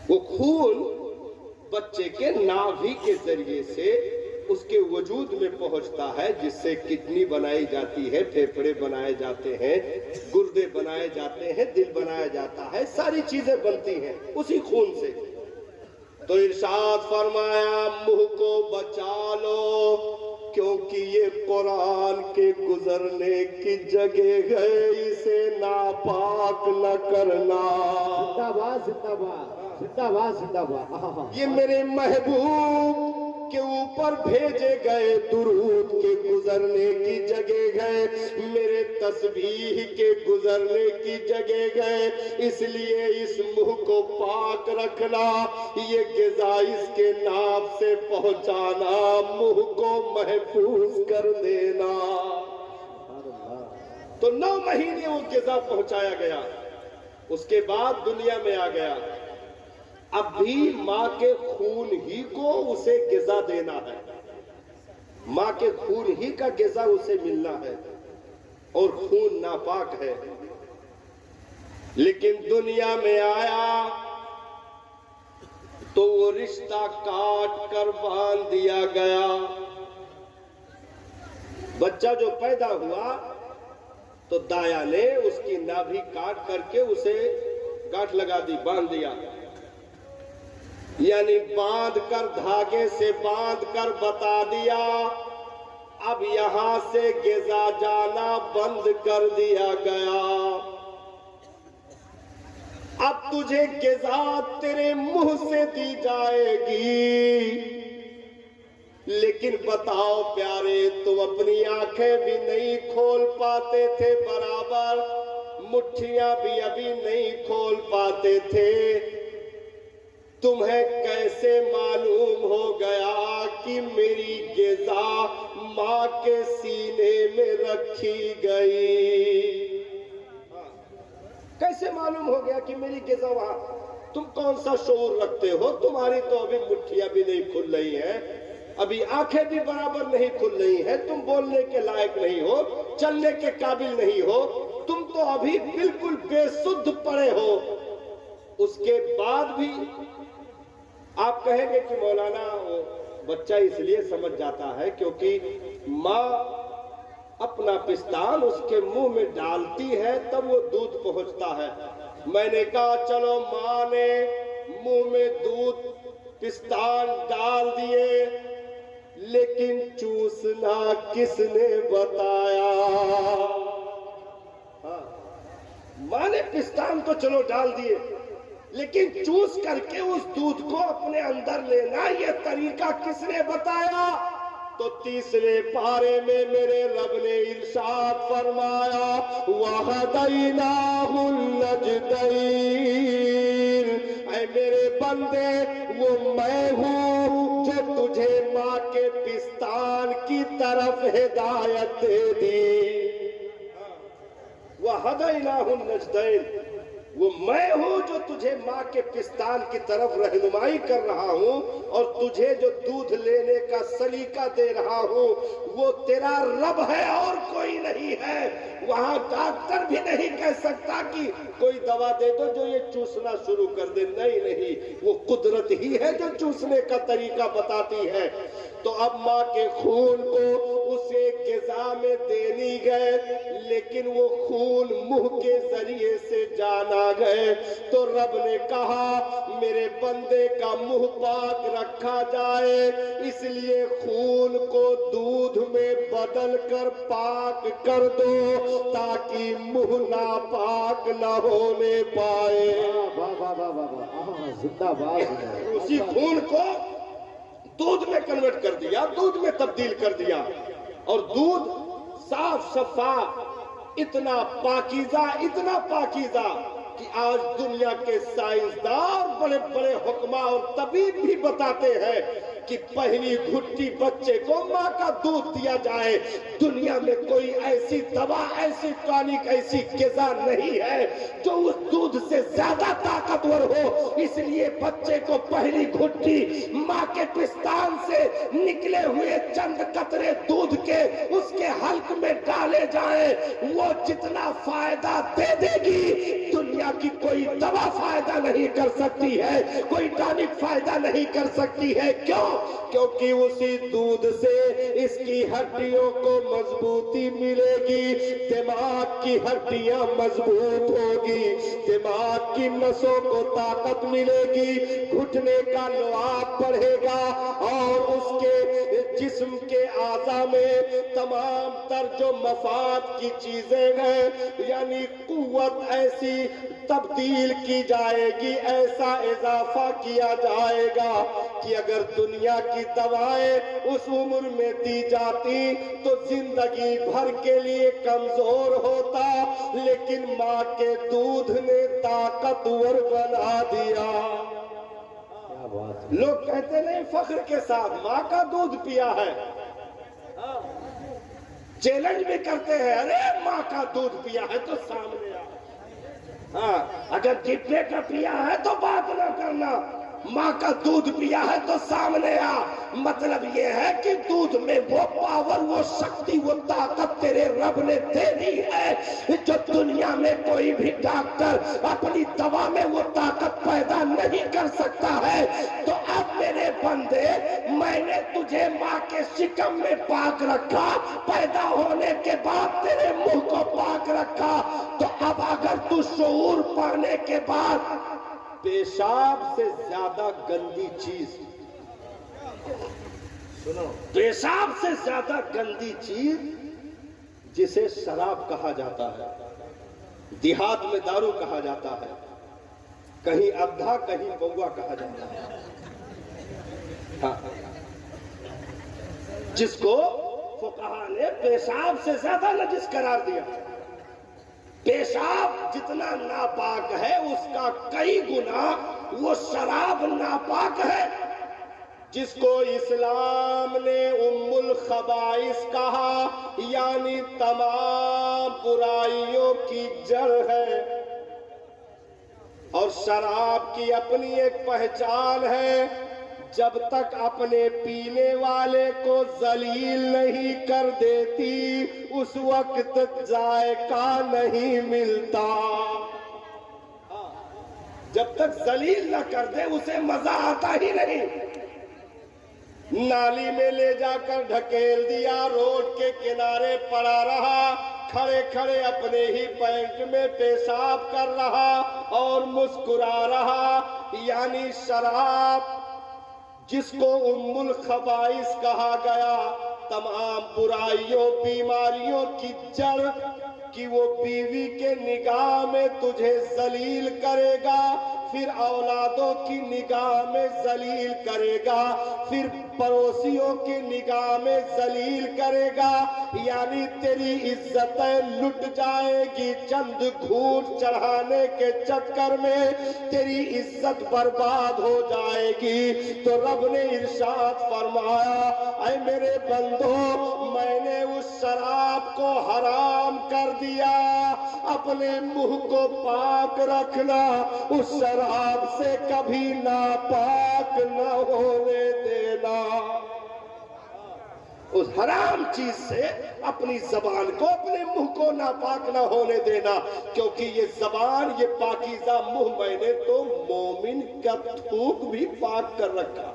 وہ خون بچے کے ناভی کے ذریعے سے اس کے وجود میں پہنچتا ہے، جس سے کڈنی بنائی جاتی ہے، پھیپھڑے بنائے جاتے ہیں، گردے بنائے جاتے ہیں، دل بنایا جاتا ہے، ساری چیزیں بنتی ہیں اسی خون سے۔ تو ارشاد فرمایا منہ کو بچا لو، کیونکہ یہ قرآن کے گزرنے کی جگہ ہے، اسے ناپاک نہ کرنا۔ زندہ باد زندہ باد زندہ باد زندہ باد۔ یہ میرے محبوب کے اوپر بھیجے گئے درود کے گزرنے کی جگہ ہے، میرے تسبیح کے گزرنے کی جگہ ہے، اس لیے اس منہ کو پاک رکھنا، یہ غذا اس کے ناف سے پہنچانا، منہ کو محفوظ کر دینا۔ تو 9 مہینے وہ غذا پہنچایا گیا، اس کے بعد دنیا میں آ گیا۔ اب بھی ماں کے خون ہی کو اسے غذا دینا ہے، ماں کے خون ہی کا غذا اسے ملنا ہے، اور خون ناپاک ہے۔ لیکن دنیا میں آیا تو وہ رشتہ کاٹ کر باندھ دیا گیا۔ بچہ جو پیدا ہوا تو دایا نے اس کی نابھی کاٹ کر کے اسے گاٹھ لگا دی، باندھ دیا، یعنی باندھ کر دھاگے سے باندھ کر بتا دیا اب یہاں سے غذا جانا بند کر دیا گیا، اب تجھے غذا تیرے منہ سے دی جائے گی۔ لیکن بتاؤ پیارے، تم اپنی آنکھیں بھی نہیں کھول پاتے تھے برابر، مٹھیاں بھی ابھی نہیں کھول پاتے تھے، تمہیں کیسے معلوم ہو گیا کہ میری غذا ماں کے سینے میں رکھی گئی؟ کیسے معلوم ہو گیا کہ میری غذا وہاں؟ تم کون سا شعور رکھتے ہو؟ تمہاری تو ابھی مٹھیاں بھی نہیں کھل رہی ہیں، ابھی آنکھیں بھی برابر نہیں کھل رہی ہیں، تم بولنے کے لائق نہیں ہو، چلنے کے قابل نہیں ہو، تم تو ابھی بالکل بے سدھ پڑے ہو۔ اس کے بعد بھی آپ کہیں گے کہ مولانا وہ بچہ اس لیے سمجھ جاتا ہے کیونکہ ماں اپنا پستان اس کے منہ میں ڈالتی ہے تب وہ دودھ پہنچتا ہے۔ میں نے کہا چلو ماں نے منہ میں دودھ پستان ڈال دیے، لیکن چوسنا کس نے بتایا؟ ماں نے پستان تو چلو ڈال دیے، لیکن چوس کر کے اس دودھ کو اپنے اندر لینا یہ طریقہ کس نے بتایا؟ تو 30ویں پارے میں میرے رب نے ارشاد فرمایا وَهَدَيْنَاهُ النَّجْدَيْنِ، اے میرے بندے وہ میں ہوں جو تجھے ماں کے پستان کی طرف ہدایت دے دی۔ وَهَدَيْنَاهُ النَّجْدَيْنِ، وہ میں ہوں جو تجھے ماں کے پستان کی طرف رہنمائی کر رہا ہوں، اور تجھے جو دودھ لینے کا سلیقہ دے رہا ہوں وہ تیرا رب ہے اور کوئی نہیں ہے۔ وہاں ڈاکٹر بھی نہیں کہہ سکتا کہ کوئی دوا دے دو جو یہ چوسنا شروع کر دے، نہیں، وہ قدرت ہی ہے جو چوسنے کا طریقہ بتاتی ہے۔ تو اب ماں کے خون کو اسے غذا میں دینی گئے، لیکن وہ خون منہ کے ذریعے سے جانا گئے، تو رب نے کہا میرے بندے کا منہ پاک رکھا جائے، اس لیے خون کو دودھ میں بدل کر پاک کر دو تاکہ منہ ناپاک نہ ہونے پائے۔ زندہ باد۔ اسی خون کو دودھ میں کنورٹ کر دیا، دودھ میں تبدیل کر دیا، اور دودھ صاف شفاف، اتنا پاکیزہ کہ آج دنیا کے سائنسدان بڑے بڑے حکما اور طبیب بھی بتاتے ہیں کہ پہلی گھٹی بچے کو ماں کا دودھ دیا جائے۔ دنیا میں کوئی ایسی دوا، ایسی ٹانک، ایسی غذا نہیں ہے جو اس دودھ سے زیادہ طاقتور ہو، اس لیے بچے کو پہلی گھٹی ماں کے پستان سے نکلے ہوئے چند قطرے دودھ کے اس کے حلق میں ڈالے جائیں، وہ جتنا فائدہ دے دے گی دنیا کی کوئی دوا فائدہ نہیں کر سکتی ہے، کوئی ٹانک فائدہ نہیں کر سکتی ہے۔ کیوں؟ کیونکہ اسی دودھ سے اس کی ہڈیوں کو مضبوطی ملے گی، دماغ کی ہڈیاں مضبوط ہوگی، دماغ کی نسوں کو طاقت ملے گی، گھٹنے کا لعاب بڑھے گا، اور اس کے جسم کے اعضاء میں تمام تر جو مفاد کی چیزیں ہیں، یعنی قوت ایسی تبدیل کی جائے گی، ایسا اضافہ کیا جائے گا کہ اگر دنیا کی دوائیں اس عمر میں دی جاتی تو زندگی بھر کے لیے کمزور ہوتا، لیکن ماں کے دودھ نے طاقتور بنا دیا۔ لوگ کہتے نہیں فخر کے ساتھ ماں کا دودھ پیا ہے، چیلنج بھی کرتے ہیں، ارے ماں کا دودھ پیا ہے تو سامنے آ، ہاں اگر ڈبے کا پیا ہے تو بات نہ کرنا، ماں کا دودھ پیا ہے تو سامنے آ۔ مطلب یہ ہے کہ دودھ میں وہ پاور، وہ شکتی، وہ طاقت تیرے رب نے دے دی ہے جو دنیا میں کوئی بھی ڈاکٹر اپنی دوا میں وہ طاقت پیدا نہیں کر سکتا ہے۔ تو اب میرے بندے، میں نے تجھے ماں کے شکم میں پاک رکھا، پیدا ہونے کے بعد تیرے منہ کو پاک رکھا، تو اب اگر تو شعور پانے کے بعد پیشاب سے زیادہ گندی چیز، سنو، پیشاب سے زیادہ گندی چیز جسے شراب کہا جاتا ہے، دیہات میں دارو کہا جاتا ہے، کہیں ادھا کہیں بوا کہا جاتا ہے، ہاں، جس کو فقہا نے پیشاب سے زیادہ نجس قرار دیا۔ پیشاب جتنا ناپاک ہے اس کا کئی گنا وہ شراب ناپاک ہے، جس کو اسلام نے ام الخبائث کہا، یعنی تمام برائیوں کی جڑ ہے۔ اور شراب کی اپنی ایک پہچان ہے، جب تک اپنے پینے والے کو ذلیل نہیں کر دیتی اس وقت ذائقہ نہیں ملتا، جب تک ذلیل نہ کر دے اسے مزہ آتا ہی نہیں۔ نالی میں لے جا کر ڈھکیل دیا، روڈ کے کنارے پڑا رہا، کھڑے کھڑے اپنے ہی پینٹ میں پیشاب کر رہا اور مسکرا رہا، یعنی شراب جس کو ام الخبائث کہا گیا، تمام برائیوں بیماریوں کی جڑ، کہ وہ بیوی کے نگاہ میں تجھے ذلیل کرے گا، پھر اولادوں کی نگاہ میں ذلیل کرے گا، پھر پڑوسیوں کی نگاہ میں ذلیل کرے گا، یعنی تیری عزتیں لٹ جائے گی، چند گھونٹ چڑھانے کے چکر میں تیری عزت برباد ہو جائے گی۔ تو رب نے ارشاد فرمایا، اے میرے بندو، میں نے اس شراب کو حرام کر دیا، اپنے منہ کو پاک رکھنا، اس شراب سے کبھی ناپاک نہ ہونے دینا۔ اس حرام چیز سے اپنی زبان کو، اپنے منہ کو ناپاک نہ ہونے دینا، کیونکہ یہ زبان، یہ پاکیزہ منہ میں نے تو مومن کا تھوک بھی پاک کر رکھا،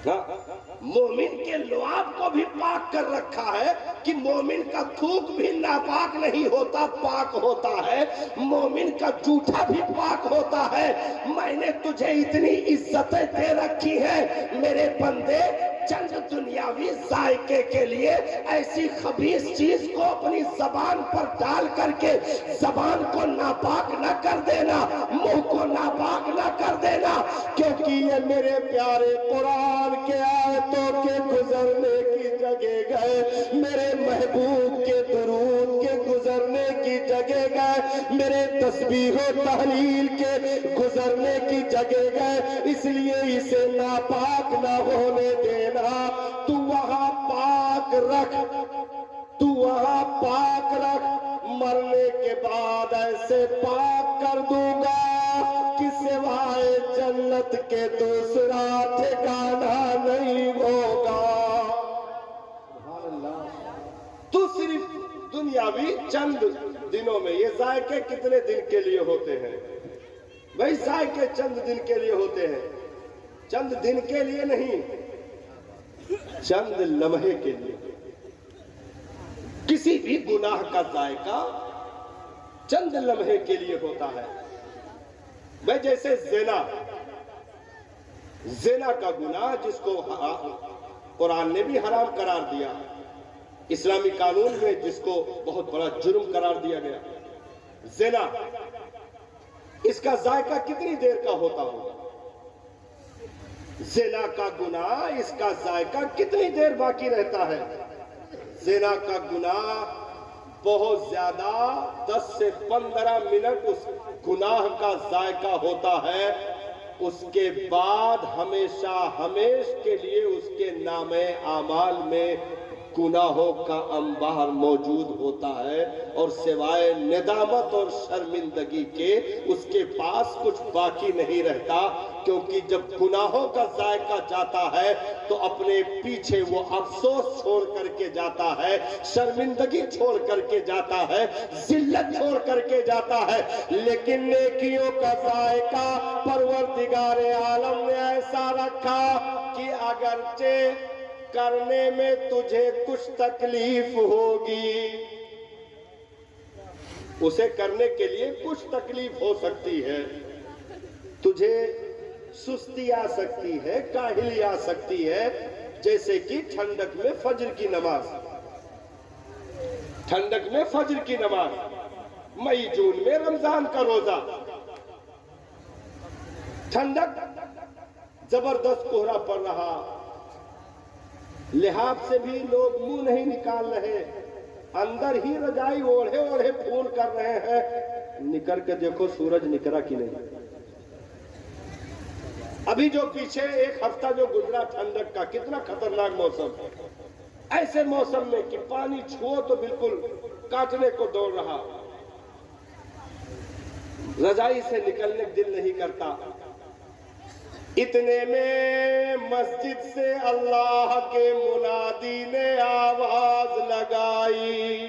مومن کے لعاب کو بھی پاک کر رکھا ہے، کہ مومن کا تھوک بھی ناپاک نہیں ہوتا، پاک ہوتا ہے، مومن کا جھوٹا بھی پاک ہوتا ہے۔ میں نے تجھے اتنی عزتیں دے رکھی ہیں میرے بندے، چند دنیاوی ذائقے کے لیے ایسی خبیث چیز کو اپنی زبان پر ڈال کر کے زبان کو ناپاک نہ کر دینا، منہ کو ناپاک نہ کر دینا، کیونکہ یہ میرے پیارے قرآن کے آیتوں کے گزرنے کی جگہ گئے، میرے محبوب کے درود کے گزرنے کی جگہ گئے، میرے تسبیح و تحلیل کے گزرنے کی جگہ گئے، اس لیے اسے ناپاک نہ ہونے دینا۔ تو وہاں پاک رکھ، تو وہاں پاک رکھ، مرنے کے بعد ایسے پاک کر دوں گا کہ سوائے جنت کے دوسرا ٹھکانہ نہیں ہوگا۔ تو صرف دنیاوی چند دنوں میں، یہ ذائقے کتنے دن کے لیے ہوتے ہیں بھائی؟ ذائقے چند دن کے لیے ہوتے ہیں، چند دن کے لیے نہیں، چند لمحے کے لیے۔ کسی بھی گناہ کا ذائقہ چند لمحے کے لیے ہوتا ہے۔ میں جیسے زنا کا گناہ جس کو قرآن نے بھی حرام قرار دیا، اسلامی قانون میں جس کو بہت بڑا جرم قرار دیا گیا، زنا، اس کا ذائقہ کتنی دیر کا ہوتا ہوگا؟ زنا کا گناہ، اس کا ذائقہ کتنی دیر باقی رہتا ہے؟ زنا کا گناہ بہت زیادہ 10 سے 15 منٹ اس گناہ کا ذائقہ ہوتا ہے، اس کے بعد ہمیشہ ہمیش کے لیے اس کے نامے اعمال میں گناہوں کا انبار موجود ہوتا ہے، اور سوائے ندامت اور شرمندگی کے اس کے پاس کچھ باقی نہیں رہتا، کیونکہ جب گناہوں کا ذائقہ جاتا ہے تو اپنے پیچھے وہ افسوس چھوڑ کر کے جاتا ہے، شرمندگی چھوڑ کر کے جاتا ہے، ذلت چھوڑ کر کے جاتا ہے۔ لیکن نیکیوں کا ذائقہ پروردگار عالم نے ایسا رکھا کہ اگرچہ کرنے میں تجھے کچھ تکلیف ہوگی، اسے کرنے کے لیے کچھ تکلیف ہو سکتی ہے، تجھے سستی آ سکتی ہے، کاہلی آ سکتی ہے، جیسے کہ ٹھنڈک میں فجر کی نماز، ٹھنڈک میں فجر کی نماز، مئی جون میں رمضان کا روزہ، ٹھنڈک، زبردست کوہرا پڑ رہا، لحاف سے بھی لوگ منہ نہیں نکال رہے، اندر ہی رجائی اوڑھے اوڑھے پھول کر رہے ہیں، نکل کے دیکھو سورج نکلا کہ نہیں۔ ابھی جو پیچھے ایک ہفتہ جو گزرا ٹھنڈک کا، کتنا خطرناک موسم، ایسے موسم میں کہ پانی چھو تو بالکل کاٹنے کو دوڑ رہا، رجائی سے نکلنے دل نہیں کرتا۔ اتنے میں مسجد سے اللہ کے منادی نے آواز لگائی۔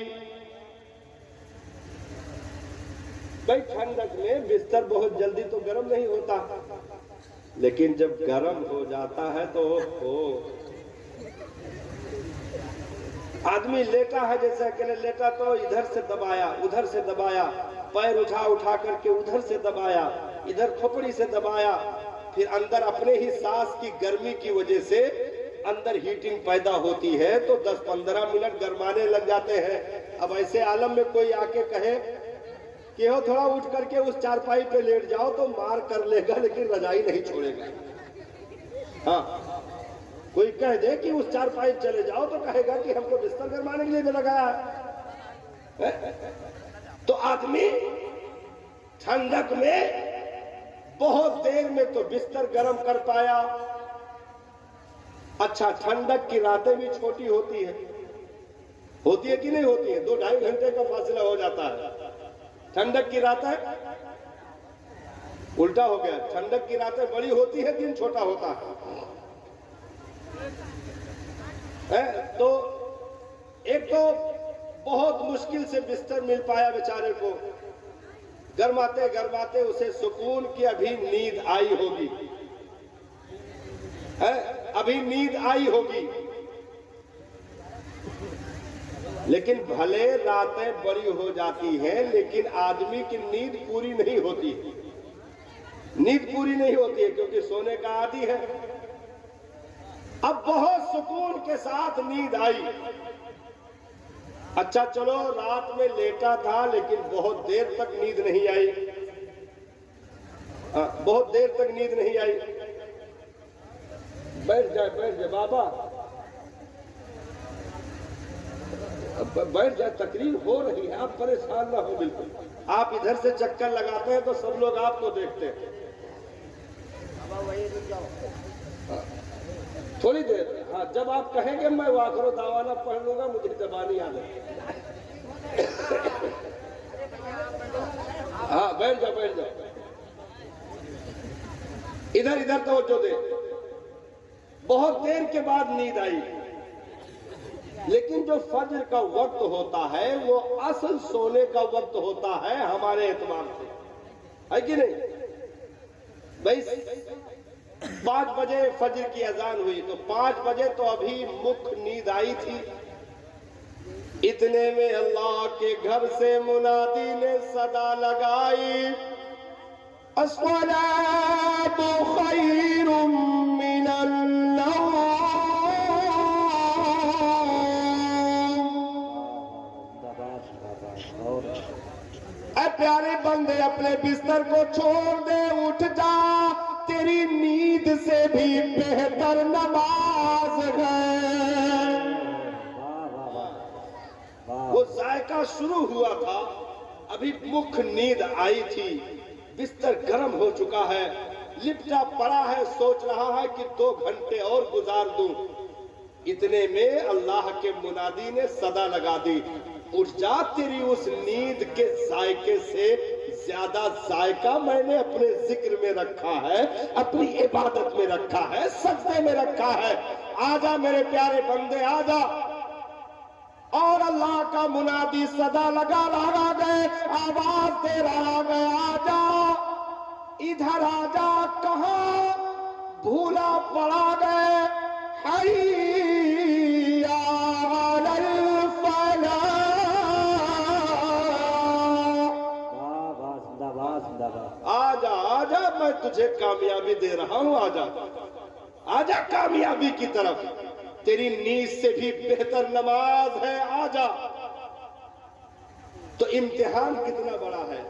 بھائی ٹھنڈک میں بستر بہت جلدی تو گرم نہیں ہوتا، لیکن جب گرم ہو جاتا ہے تو آدمی لیٹا ہے، جیسا کہ لیٹا تو ادھر سے دبایا ادھر سے دبایا، پیر اٹھا کر کے ادھر سے دبایا ادھر کھوپڑی سے دبایا، پھر اندر اپنے ہی سانس کی گرمی کی وجہ سے اندر ہیٹنگ پیدا ہوتی ہے تو 10-15 منٹ گرمانے لگ جاتے ہیں۔ اب ایسے عالم میں کوئی آ کے کہے کہ ہو تھوڑا اٹھ کر کے اس چارپائی پہ لیٹ جاؤ تو مار کر لے گا، لیکن رجائی نہیں چھوڑے گا۔ ہاں، کوئی کہہ دے کہ اس چارپائی چلے جاؤ تو کہے گا کہ ہم کو بستر گرمانے کے لیے بھی لگایا ہے۔ تو آدمی ٹھنڈک میں بہت دیر میں تو بستر گرم کر پایا۔ اچھا، ٹھنڈک کی راتیں بھی چھوٹی ہوتی ہے کہ نہیں ہوتی ہے؟ 2-2.5 گھنٹے کا فاصلہ ہو جاتا ہے۔ ٹھنڈک کی راتیں الٹا ہو گیا، ٹھنڈک کی راتیں بڑی ہوتی ہے، دن چھوٹا ہوتا ہے۔ تو ایک تو بہت مشکل سے بستر مل پایا بیچارے کو، گرماتے گرماتے اسے سکون کی ابھی نیند آئی ہوگی، ابھی نیند آئی ہوگی، لیکن بھلے راتیں بڑی ہو جاتی ہیں لیکن آدمی کی نیند پوری نہیں ہوتی، نیند پوری نہیں ہوتی ہے کیونکہ سونے کا عادی ہے۔ اب بہت سکون کے ساتھ نیند آئی، اچھا چلو رات میں لیٹا تھا لیکن بہت دیر تک نیند نہیں آئی، بہت دیر تک نیند نہیں آئی۔ بیٹھ جائے بابا، بیٹھ جائے، تقریر ہو رہی ہے، آپ پریشان نہ ہو بالکل۔ آپ ادھر سے چکر لگاتے ہیں تو سب لوگ آپ کو دیکھتے ہیں۔ تھوڑی دیر، ہاں، جب آپ کہیں گے میں واخر و دعوانا پڑھ لوں گا، مجھے زبانی آ گئی۔ ہاں، بیٹھ جاؤ، ادھر توجہ دے۔ بہت دیر کے بعد نیند آئی، لیکن جو فجر کا وقت ہوتا ہے وہ اصل سونے کا وقت ہوتا ہے ہمارے اعتبار سے، ہے کہ نہیں؟ بھائی 5 بجے فجر کی اذان ہوئی تو 5 بجے تو ابھی مکھ نیند آئی تھی. اتنے میں اللہ کے گھر سے منادی نے صدا لگائی، الصلاۃ خیر من النوم. اے پیارے بندے اپنے بستر کو چھوڑ دے، اٹھ جا، تیری نیند سے بھی بہتر نماز ہے. وہ ذائقہ شروع ہوا تھا، ابھی مکھ نیند آئی تھی، بستر گرم ہو چکا ہے، لپٹا پڑا ہے، سوچ رہا ہے کہ 2 گھنٹے اور گزار دوں. اتنے میں اللہ کے منادی نے صدا لگا دی، اٹھ جا، تیری اس نیند کے ذائقے سے زیادہ ذائقہ میں نے اپنے ذکر میں رکھا ہے، اپنی عبادت میں رکھا ہے، سجدے میں رکھا ہے. آجا میرے پیارے بندے، آجا. اور اللہ کا منادی صدا لگا گئے، آواز دے رہا گیا، آجا ادھر آجا، کہاں بھولا پڑا گئے، حی علی الفلاح. آجا آجا، میں تجھے کامیابی دے رہا ہوں، آجا آجا کامیابی کی طرف، تیری نیند سے بھی بہتر نماز ہے، آجا. تو امتحان کتنا بڑا ہے.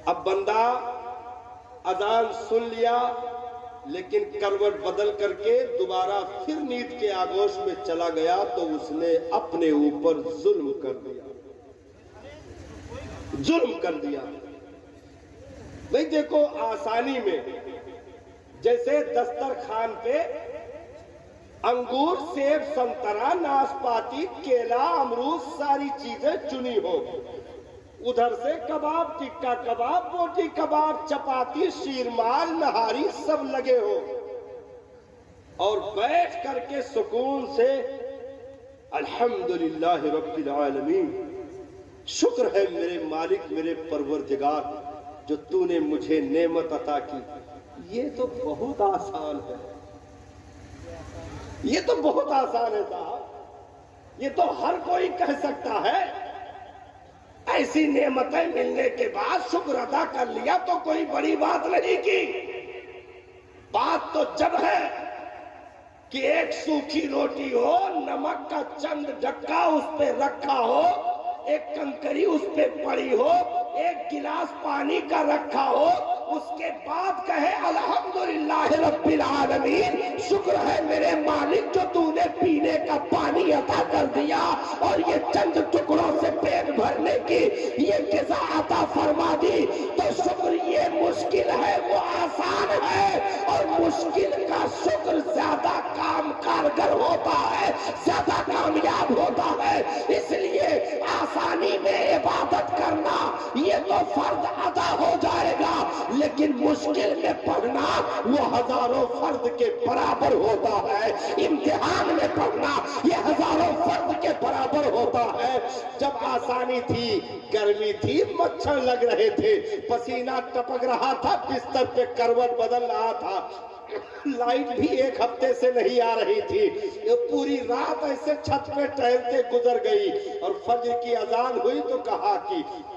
اب بندہ اذان سن لیا لیکن کروٹ بدل کر کے دوبارہ پھر نیند کے آغوش میں چلا گیا تو اس نے اپنے اوپر ظلم کر دیا، ظلم کر دیا. بھئی دیکھو، آسانی میں جیسے دسترخوان پہ انگور، سیب، سنترا، ناسپاتی، کیلا، امرود، ساری چیزیں چنی ہو، ادھر سے کباب، ٹکا کباب، بوٹی کباب، چپاتی، شیرمال، نہاری سب لگے ہو، اور بیٹھ کر کے سکون سے الحمدللہ رب العالمین، شکر ہے میرے مالک، میرے پروردگار، جو تو نے مجھے نعمت عطا کی. یہ تو بہت آسان ہے، یہ تو بہت آسان ہے صاحب، یہ تو ہر کوئی کہہ سکتا ہے. ایسی نعمتیں ملنے کے بعد شکر ادا کر لیا تو کوئی بڑی بات نہیں کی. بات تو جب ہے کہ ایک سوکھی روٹی ہو، نمک کا چند ڈھکا اس پہ رکھا ہو، ایک کنکری اس پہ پڑی ہو، ایک گلاس پانی کا رکھا ہو، اس کے بعد کہے الحمدللہ رب العالمین، شکر ہے میرے مالک جو تو نے پینے کا پانی عطا کر دیا اور یہ چند ٹکڑوں سے پیٹ بھرنے کی یہ غذا عطا فرما دی. تو شکر یہ مشکل ہے، وہ آسان ہے، اور مشکل کا شکر زیادہ کام کارگر ہوتا ہے، زیادہ کامیاب ہوتا ہے. اس لیے آسانی میں عبادت کرنا یہ تو فرض ادا ہو جائے گا، لیکن مشکل میں پڑھنا وہ ہزاروں فرض کے برابر ہوتا ہے. امتحان میں پڑھنا یہ ہزاروں فرض کے برابر ہوتا ہے. جب آسانی تھی، گرمی تھی، مچھر لگ رہے تھے، پسینہ ٹپک رہا تھا، بستر پہ کروٹ بدل رہا تھا، لائٹ بھی 1 ہفتے سے نہیں آ رہی تھی، پوری رات ایسے چھت پہ ٹہلتے گزر گئی، اور فجر کی اذان ہوئی تو کہا کہ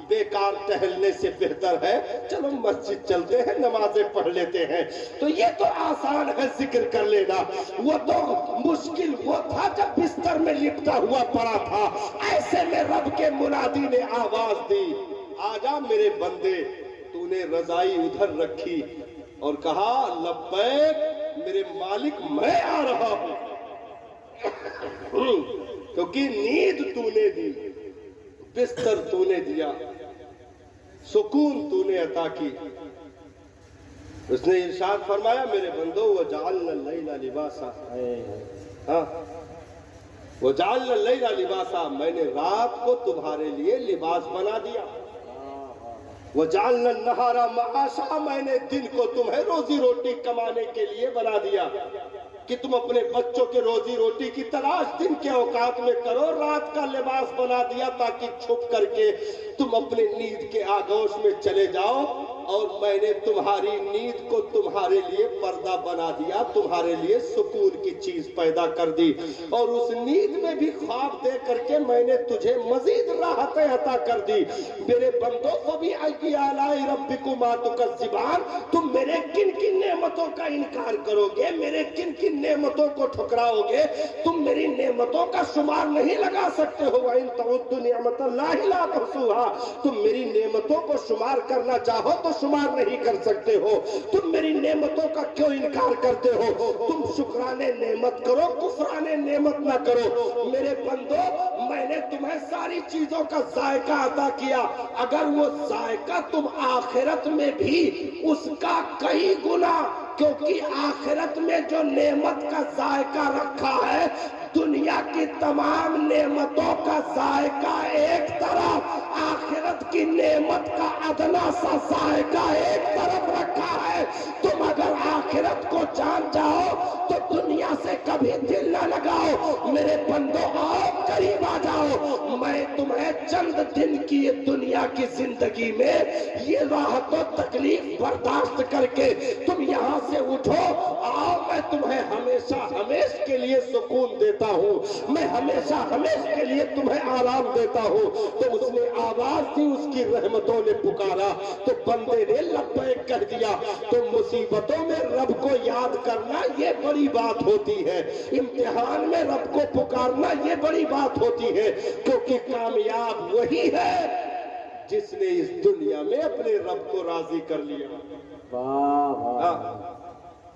بیکار ٹہلنے سے بہتر ہے چلو مسجد چلتے ہیں، نمازیں پڑھ لیتے ہیں. تو یہ تو آسان ہے ذکر کر لینا، وہ تو مشکل وہ تھا جب بستر میں لپٹا ہوا پڑا تھا. ایسے میں رب کے منادی نے آواز دی، آجا میرے بندے. تو نے رضائی ادھر رکھی اور کہا لبیک میرے مالک، میں آ رہا ہوں. کیونکہ نیند تو نے دی، بستر تو نے دیا، سکون تو نے عطا کی. اس نے ارشاد فرمایا میرے بندو وَجَعَلْنَا اللَّيْلَ لِبَاسًا، وَجَعَلْنَا اللَّيْلَ لِبَاسًا، میں نے رات کو تمہارے لیے لباس بنا دیا. وَجَعَلْنَا النَّهَارَ مَعَاشًا، میں نے دن کو تمہیں روزی روٹی کمانے کے لیے بنا دیا کہ تم اپنے بچوں کے روزی روٹی کی تلاش دن کے اوقات میں کرو. رات کا لباس بنا دیا تاکہ چھپ کر کے تم اپنے نیند کے آغوش میں چلے جاؤ اور میں نے تمہاری نیند کو تمہارے لیے پردہ بنا دیا، تمہارے لیے سکون کی چیز پیدا کر دی، اور اس نیند میں بھی خواب دے کر کے میں نے تجھے مزید راحتیں عطا کر دی۔ میرے بندوں کو بھی فَبِأَيِّ آلَاءِ رَبِّكُمَا تُكَذِّبَانِ، تم میرے کن کن نعمتوں کا انکار کرو گے، میرے کن کن نعمتوں کو ٹھکراؤ گے؟ تم میری نعمتوں کا شمار نہیں لگا سکتے ہو۔ وَإِن تَعُدُّوا نِعْمَتَ اللَّهِ لَا تُحْصُوهَا، تم میری نعمتوں کو شمار کرنا چاہو تو شمار نہیں کر سکتے ہو۔ تم میری نعمتوں کا کیوں انکار کرتے ہو؟ تم شکرانے نعمت کرو، کفرانے نعمت نہ کرو۔ میرے بندو، میں نے تمہیں ساری چیزوں کا ذائقہ عطا کیا، اگر وہ ذائقہ تم آخرت میں بھی اس کا کئی گنا، کیونکہ آخرت میں جو نعمت کا ذائقہ رکھا ہے، دنیا کی تمام نعمتوں کا ذائقہ ایک طرف، آخرت کی نعمت کا ادنا سا ذائقہ ایک طرف رکھا ہے۔ تم اگر آخرت کو جان جاؤ تو دنیا سے کبھی دل نہ لگاؤ۔ میرے بندو، آؤ قریب آ جاؤ، میں تمہیں چند دن کی یہ دنیا کی زندگی میں یہ راحت و تکلیف برداشت کر کے تم یہاں سے اٹھو، آؤ میں تمہیں ہمیشہ ہمیشہ کے لیے سکون دیتا ہوں، میں ہمیشہ ہمیشہ کے لیے تمہیں آرام دیتا ہوں۔ تو اس نے آواز دی، اس کی رحمتوں نے پکارا تو بندے نے لبیک کہہ دیا۔ تو مصیبتوں میں رب کو یاد کرنا یہ بڑی بات ہوتی ہے، امتحان میں رب کو پکارنا یہ بڑی بات ہوتی ہے، کیونکہ کامیاب وہی ہے جس نے اس دنیا میں اپنے رب کو راضی کر لیا۔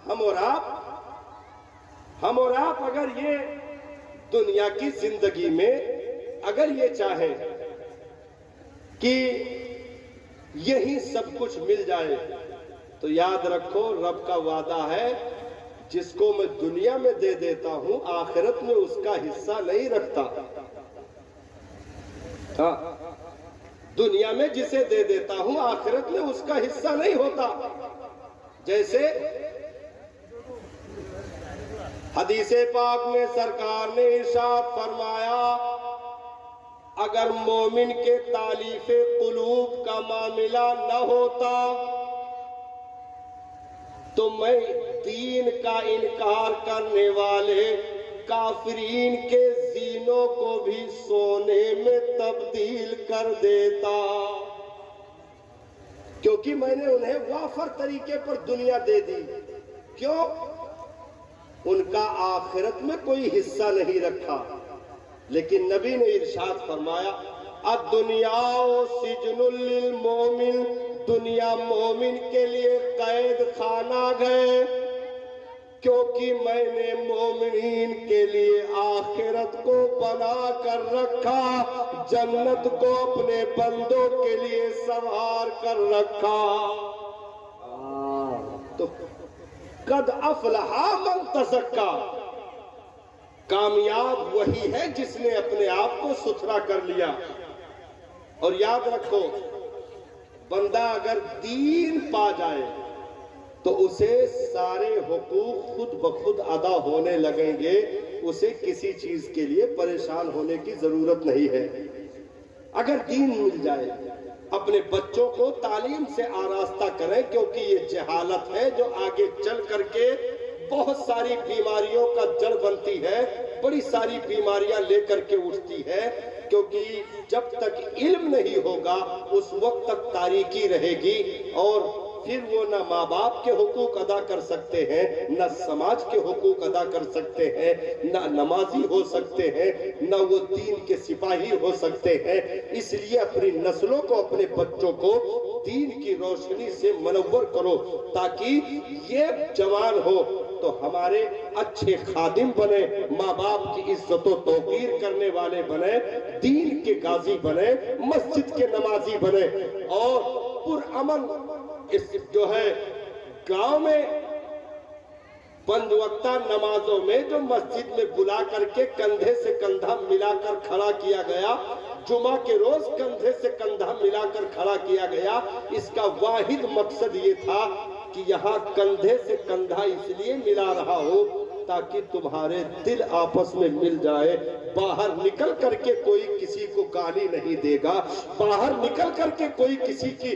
ہم اور آپ اگر یہ دنیا کی زندگی میں اگر یہ چاہیں کہ یہی سب کچھ مل جائے تو یاد رکھو رب کا وعدہ ہے، جس کو میں دنیا میں دے دیتا ہوں آخرت میں اس کا حصہ نہیں رکھتا۔ دنیا میں جسے دے دیتا ہوں آخرت میں اس کا حصہ نہیں ہوتا۔ جیسے حدیث پاک میں سرکار نے ارشاد فرمایا، اگر مومن کے تالیف قلوب کا معاملہ نہ ہوتا تو میں دین کا انکار کرنے والے کافرین کے زینوں کو بھی سونے میں تبدیل کر دیتا، کیونکہ میں نے انہیں وافر طریقے پر دنیا دے دی۔ کیوں؟ ان کا آخرت میں کوئی حصہ نہیں رکھا۔ لیکن نبی نے ارشاد فرمایا، الدنیا سجن للمومن، دنیا مومن کے لیے قید خانہ گئے، کیونکہ میں نے مومنین کے لیے آخرت کو بنا کر رکھا، جنت کو اپنے بندوں کے لیے سنوار کر رکھا۔ تو قد افلح من تزکا، کامیاب وہی ہے جس نے اپنے آپ کو ستھرا کر لیا۔ اور یاد رکھو، بندہ اگر دین پا جائے تو اسے سارے حقوق خود بخود ادا ہونے لگیں گے، اسے کسی چیز کے لیے پریشان ہونے کی ضرورت نہیں ہے۔ اگر دین مل جائے، اپنے بچوں کو تعلیم سے آراستہ کریں، کیونکہ یہ جہالت ہے جو آگے چل کر کے بہت ساری بیماریوں کا جڑ بنتی ہے، بڑی ساری بیماریاں لے کر کے اٹھتی ہے، کیونکہ جب تک علم نہیں ہوگا اس وقت تک تاریکی رہے گی، اور پھر وہ نہ ماں باپ کے حقوق ادا کر سکتے ہیں، نہ سماج کے حقوق ادا کر سکتے ہیں، نہ نمازی ہو سکتے ہیں، نہ وہ دین کے سپاہی ہو سکتے ہیں۔ اس لیے اپنی نسلوں کو، اپنے بچوں کو دین کی روشنی سے منور کرو، تاکہ یہ جوان ہو تو ہمارے اچھے خادم بنے، ماں باپ کی عزت و توقیر کرنے والے بنے، دین کے غازی بنے، مسجد کے نمازی بنے، اور پرامن جو ہے گاؤں میں پنج وقتہ نمازوں میں جو مسجد میں بلا کر کے کندھے سے کندھا ملا کر کھڑا کیا گیا، جمعہ کے روز کندھے سے کندھا ملا کر کھڑا کیا گیا، اس کا واحد مقصد یہ تھا کہ یہاں کندھے سے کندھا اس لیے ملا رہا ہو تاکہ تمہارے دل آپس میں مل جائے۔ باہر نکل کر کے کوئی کسی کو گالی نہیں دے گا، باہر نکل کر کے کوئی کسی کی